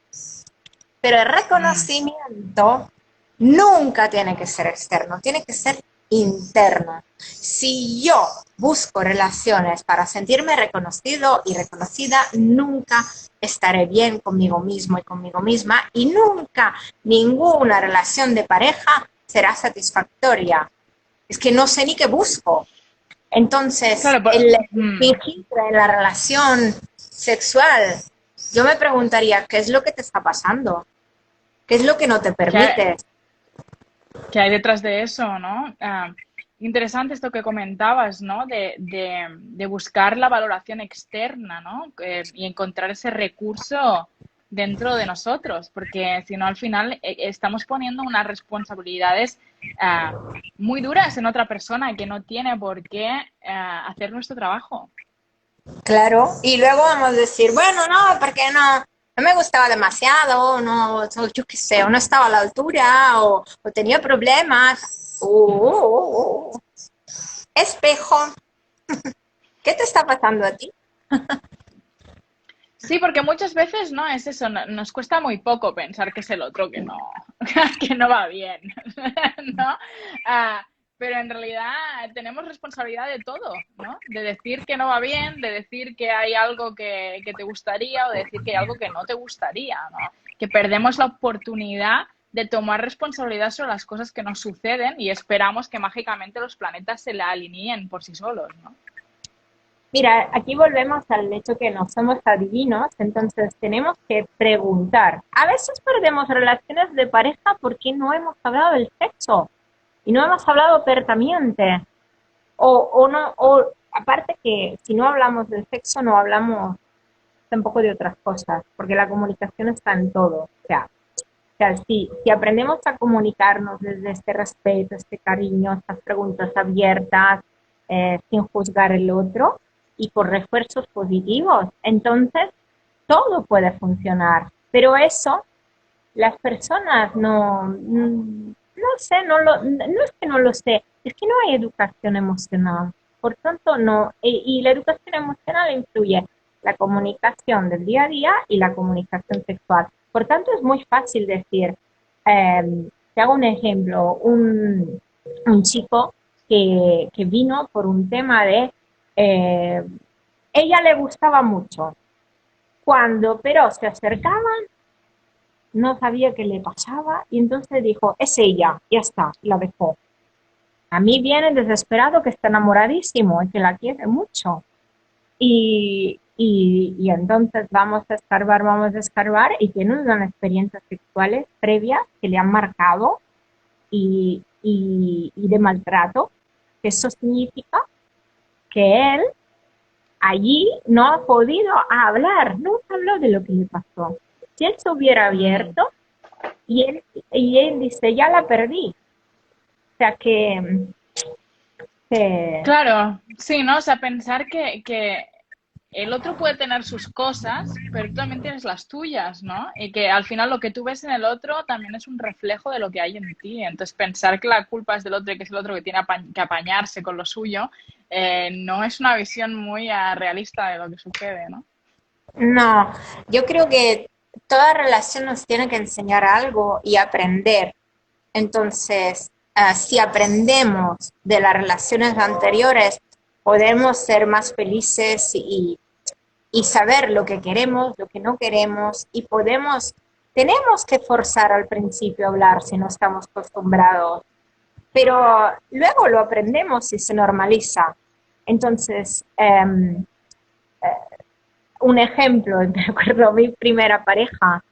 Pero el mm. reconocimiento nunca tiene que ser externo, tiene que ser interno. Si yo busco relaciones para sentirme reconocido y reconocida, nunca estaré bien conmigo mismo y conmigo misma y nunca ninguna relación de pareja será satisfactoria. Es que no sé ni qué busco. Entonces, Claro, el fingir en la relación sexual, yo me preguntaría, ¿qué es lo que te está pasando? ¿Qué es lo que no te que, permites? que hay detrás de eso, ¿no? Interesante esto que comentabas, ¿no? De buscar la valoración externa, ¿no? Y encontrar ese recurso dentro de nosotros, porque si no, al final estamos poniendo unas responsabilidades ah, muy duras en otra persona que no tiene por qué hacer nuestro trabajo. Claro, y luego vamos a decir, bueno, no, porque no me gustaba demasiado, no, yo qué sé, o no estaba a la altura, o tenía problemas. Espejo, ¿qué te está pasando a ti? Sí, porque muchas veces no es eso, nos cuesta muy poco pensar que es el otro que no, que no va bien, ¿no? Ah, pero en realidad tenemos responsabilidad de todo, ¿no? De decir que no va bien, de decir que hay algo que te gustaría o de decir que hay algo que no te gustaría, ¿no? Que perdemos la oportunidad de tomar responsabilidad sobre las cosas que nos suceden y esperamos que mágicamente los planetas se la alineen por sí solos, ¿no? Mira, aquí volvemos al hecho que no somos adivinos, entonces tenemos que preguntar. A veces perdemos relaciones de pareja porque no hemos hablado del sexo y no hemos hablado abiertamente. O no, o aparte que si no hablamos del sexo, no hablamos tampoco de otras cosas, porque la comunicación está en todo. O sea si aprendemos a comunicarnos desde este respeto, este cariño, estas preguntas abiertas, sin juzgar el otro y con refuerzos positivos, entonces todo puede funcionar. Pero eso las personas no sé, no es que no lo sé, es que no hay educación emocional. Por tanto, no, y la educación emocional incluye la comunicación del día a día y la comunicación sexual. Por tanto, es muy fácil decir, te hago un ejemplo, un chico que vino por un tema de, eh, ella le gustaba mucho. Cuando pero se acercaban, no sabía qué le pasaba y entonces dijo, es ella, ya está, la dejó. A mí viene desesperado que está enamoradísimo y que la quiere mucho. Y entonces vamos a escarbar y tiene unas experiencias sexuales previas que le han marcado y de maltrato. Eso significa que él allí no ha podido hablar, no habló de lo que le pasó. Si él se hubiera Mm. abierto, y él dice, ya la perdí. O sea que, Claro, sí, ¿no? O sea, pensar que el otro puede tener sus cosas, pero tú también tienes las tuyas, ¿no? Y que al final lo que tú ves en el otro también es un reflejo de lo que hay en ti. Entonces, pensar que la culpa es del otro y que es el otro que tiene que apañarse con lo suyo, no es una visión muy realista de lo que sucede, ¿no? No, yo creo que toda relación nos tiene que enseñar algo y aprender. Entonces, si aprendemos de las relaciones anteriores, podemos ser más felices y saber lo que queremos, lo que no queremos, y tenemos que forzar al principio a hablar si no estamos acostumbrados, pero luego lo aprendemos y se normaliza. Entonces, un ejemplo, me acuerdo, mi primera pareja,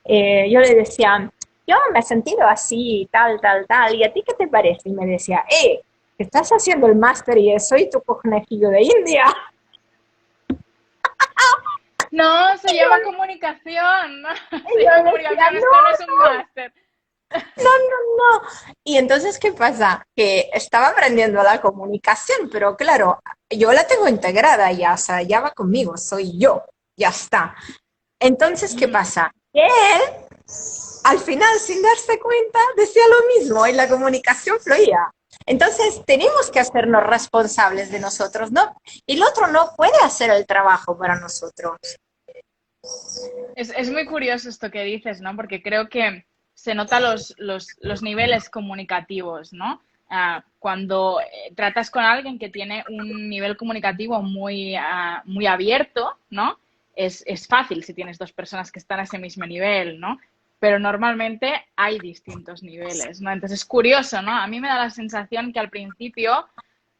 yo le decía, yo me he sentido así, tal, tal, tal, ¿y a ti qué te parece? Y me decía, que estás haciendo el máster y soy tu conejillo de India. No, se Y yo, llama comunicación, ¿no? y Se llama yo decía, comunicación, esto no es un no, máster. no, no, no. Y entonces, ¿qué pasa? Que estaba aprendiendo la comunicación, pero claro, yo la tengo integrada ya, o sea, ya va conmigo, soy yo, ya está. Entonces, ¿qué Mm. pasa? Que él, al final, sin darse cuenta, decía lo mismo y la comunicación fluía. Entonces, tenemos que hacernos responsables de nosotros, ¿no? Y el otro no puede hacer el trabajo para nosotros. Es muy curioso esto que dices, ¿no? Porque creo que se nota los niveles comunicativos, ¿no? Cuando tratas con alguien que tiene un nivel comunicativo muy abierto, ¿no? Es fácil si tienes dos personas que están a ese mismo nivel, ¿no? Pero normalmente hay distintos niveles, ¿no? Entonces es curioso, ¿no? A mí me da la sensación que al principio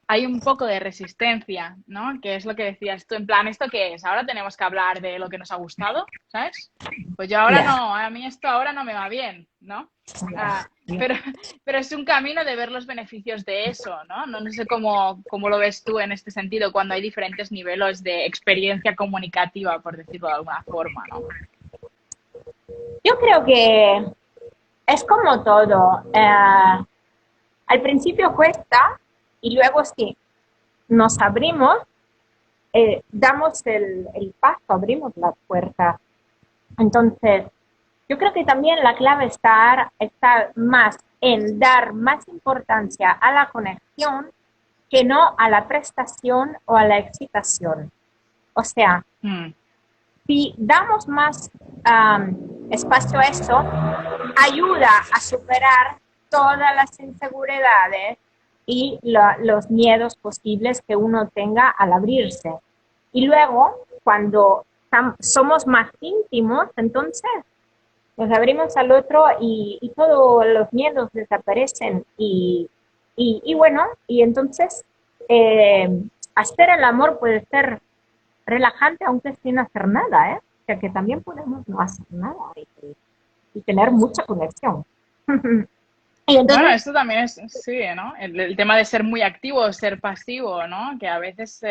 hay un poco de resistencia, ¿no? Que es lo que decías tú, en plan, ¿esto qué es? Ahora tenemos que hablar de lo que nos ha gustado, ¿sabes? Pues yo ahora Ya, no, a mí esto ahora no me va bien, ¿no? Ah, ya. pero, pero es un camino de ver los beneficios de eso, ¿no? No sé cómo lo ves tú en este sentido, cuando hay diferentes niveles de experiencia comunicativa, por decirlo de alguna forma, ¿no? Yo creo que es como todo. Al principio cuesta y luego sí, nos abrimos, damos el paso, abrimos la puerta. Entonces, yo creo que también la clave está más en dar más importancia a la conexión que no a la prestación o a la excitación. O sea, Mm. si damos más espacio a eso, ayuda a superar todas las inseguridades y los miedos posibles que uno tenga al abrirse. Y luego, cuando somos más íntimos, entonces nos abrimos al otro y todos los miedos desaparecen. Y bueno, y entonces eh, hacer el amor puede ser relajante aunque sin hacer nada, ¿eh? O sea que también podemos no hacer nada y tener mucha conexión. Y Bueno, entonces, esto también es, sí, ¿no? El tema de ser muy activo o ser pasivo, ¿no? Que a veces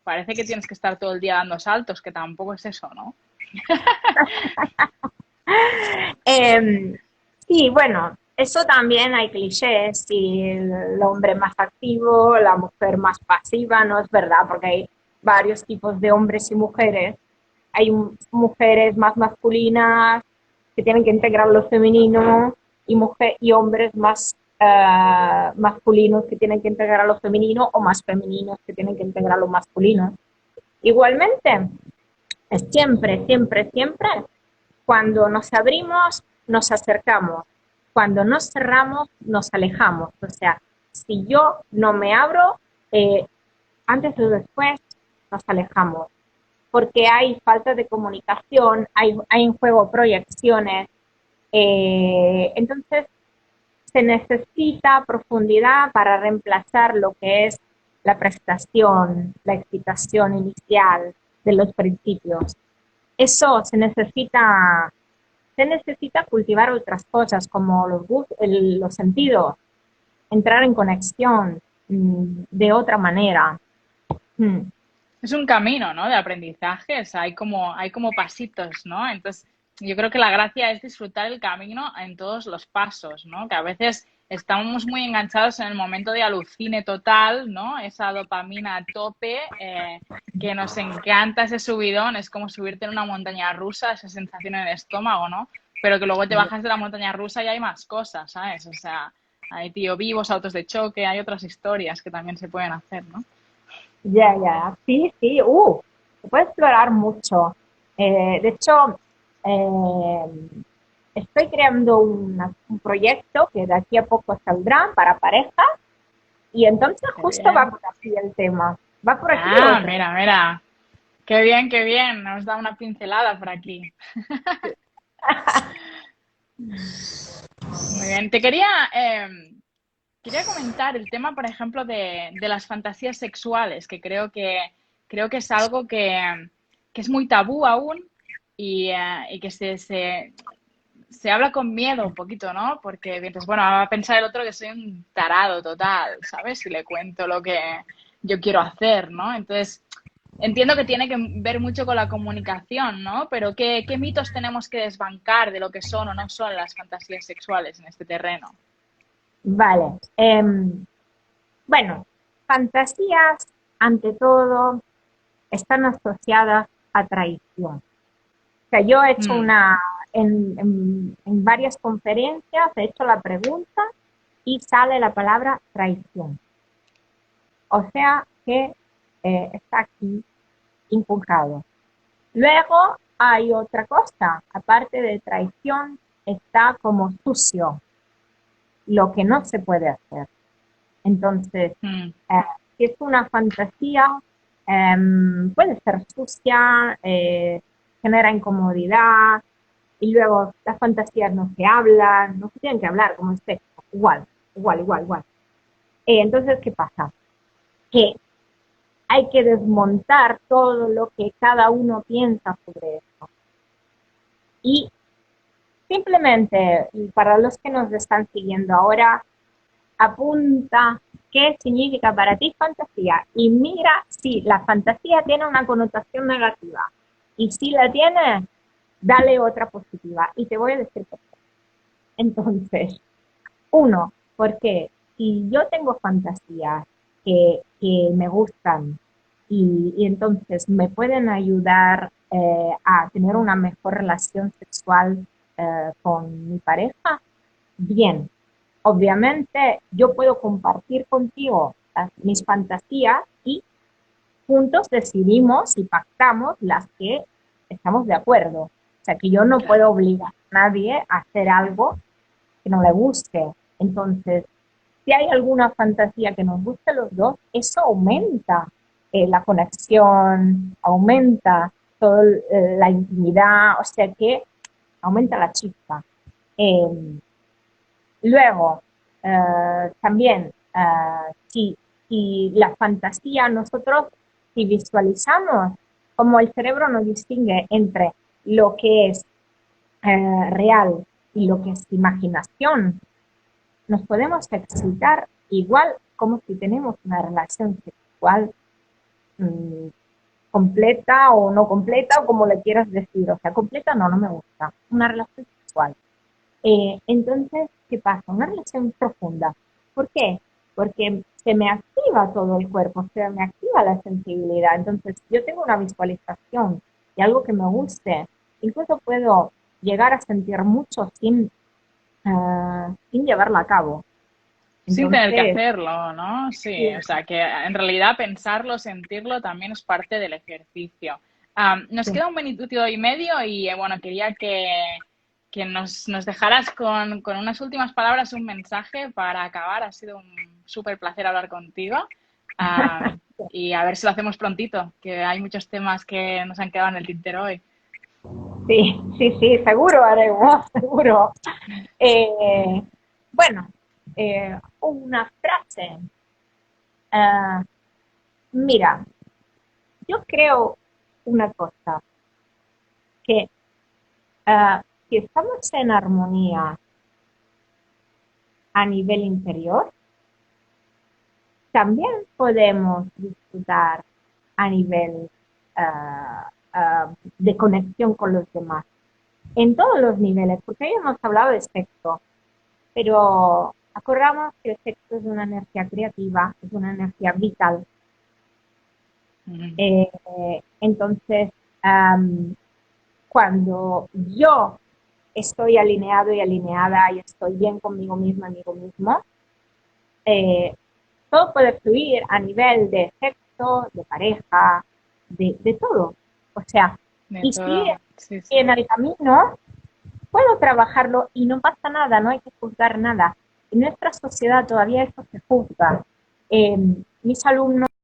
parece que tienes que estar todo el día dando saltos, que tampoco es eso, ¿no? eh, sí, bueno, eso también hay clichés, y el hombre más activo, la mujer más pasiva, no es verdad, porque hay varios tipos de hombres y mujeres. Hay mujeres más masculinas que tienen que integrar lo femenino y hombres más masculinos que tienen que integrar lo femenino o más femeninos que tienen que integrar lo masculino. Igualmente, es siempre, siempre, siempre, cuando nos abrimos, nos acercamos. Cuando nos cerramos, nos alejamos. O sea, si yo no me abro, eh, antes o después nos alejamos. Porque hay falta de comunicación, hay en juego proyecciones. Entonces, se necesita profundidad para reemplazar lo que es la prestación, la excitación inicial de los principios. Eso se necesita cultivar otras cosas como los sentidos, entrar en conexión de otra manera. Mm. Es un camino, ¿no? De aprendizaje, o sea, hay como pasitos, ¿no? Entonces, yo creo que la gracia es disfrutar el camino en todos los pasos, ¿no? Que a veces estamos muy enganchados en el momento de alucine total, ¿no? Esa dopamina a tope, que nos encanta ese subidón, es como subirte en una montaña rusa, esa sensación en el estómago, ¿no? Pero que luego te bajas de la montaña rusa y hay más cosas, ¿sabes? O sea, hay tío vivos, autos de choque, hay otras historias que también se pueden hacer, ¿no? Ya, ya, sí, sí, se puede explorar mucho. De hecho, eh, estoy creando un proyecto que de aquí a poco saldrá para parejas y entonces Qué justo va bien. por aquí el tema. ¿Va por aquí Ah, otra? mira, mira. Qué bien, qué bien. Nos da una pincelada por aquí. Muy bien. Quería comentar el tema, por ejemplo, de las fantasías sexuales, que creo que es algo que es muy tabú aún y que se habla con miedo un poquito, ¿no? Porque dices, bueno, va a pensar el otro que soy un tarado total, ¿sabes? Si le cuento lo que yo quiero hacer, ¿no? Entonces, entiendo que tiene que ver mucho con la comunicación, ¿no? Pero ¿qué mitos tenemos que desbancar de lo que son o no son las fantasías sexuales en este terreno? Vale. Bueno, fantasías, ante todo, están asociadas a traición. O sea, yo he hecho Mm, en varias conferencias, he hecho la pregunta y sale la palabra traición. O sea que está aquí inculcado. Luego hay otra cosa, aparte de traición, está como sucio, lo que no se puede hacer. Entonces, mm, si es una fantasía, puede ser sucia, genera incomodidad, y luego las fantasías no se hablan, no se tienen que hablar como el sexo, igual, igual, igual, igual. Entonces, ¿qué pasa? Que hay que desmontar todo lo que cada uno piensa sobre eso. Y simplemente, para los que nos están siguiendo ahora, apunta qué significa para ti fantasía y mira si la fantasía tiene una connotación negativa. Y si la tiene, dale otra positiva. Y te voy a decir por qué. Entonces, uno, porque si yo tengo fantasías que me gustan y entonces me pueden ayudar a tener una mejor relación sexual con mi pareja, bien. Obviamente yo puedo compartir contigo mis fantasías y juntos decidimos y pactamos las que estamos de acuerdo. O sea, que yo no puedo claro, obligar a nadie a hacer algo que no le guste. Entonces, si hay alguna fantasía que nos guste a los dos, eso aumenta la conexión, aumenta toda la intimidad, o sea que aumenta la chispa. Eh, Luego, también, si la fantasía, nosotros, si visualizamos como el cerebro no distingue entre lo que es real y lo que es imaginación, nos podemos excitar igual como si tenemos una relación sexual mmm, completa o no completa, o como le quieras decir. O sea, completa no, no me gusta. Una relación sexual. Entonces, ¿qué pasa? Una relación profunda. ¿Por qué? Porque se me activa todo el cuerpo, se me activa la sensibilidad. Entonces, yo tengo una visualización de algo que me guste. Incluso puedo llegar a sentir mucho sin llevarla a cabo. sin tener que Entonces, hacerlo, ¿no? Sí, o sea, que en realidad pensarlo, sentirlo también es parte del ejercicio. Nos sí. queda un minutito y medio y bueno, quería que nos dejaras con unas últimas palabras, un mensaje para acabar. Ha sido un súper placer hablar contigo. Am, y a ver si lo hacemos prontito, que hay muchos temas que nos han quedado en el tintero hoy. Sí, sí, sí, seguro haremos, seguro. Eh, bueno, una frase. Ah, mira, yo creo una cosa, que si estamos en armonía a nivel interior, también podemos disfrutar a nivel de conexión con los demás, en todos los niveles, porque hoy hemos hablado de sexo, pero acordamos que el sexo es una energía creativa, es una energía vital. Ujú. Entonces, cuando yo estoy alineado y alineada y estoy bien conmigo misma, amigo mismo, todo puede fluir a nivel de sexo, de pareja, de todo. O sea, De y si todo. Sí, sí. en el camino puedo trabajarlo y no pasa nada, no hay que juzgar nada. En nuestra sociedad todavía esto se juzga. Mis alumnos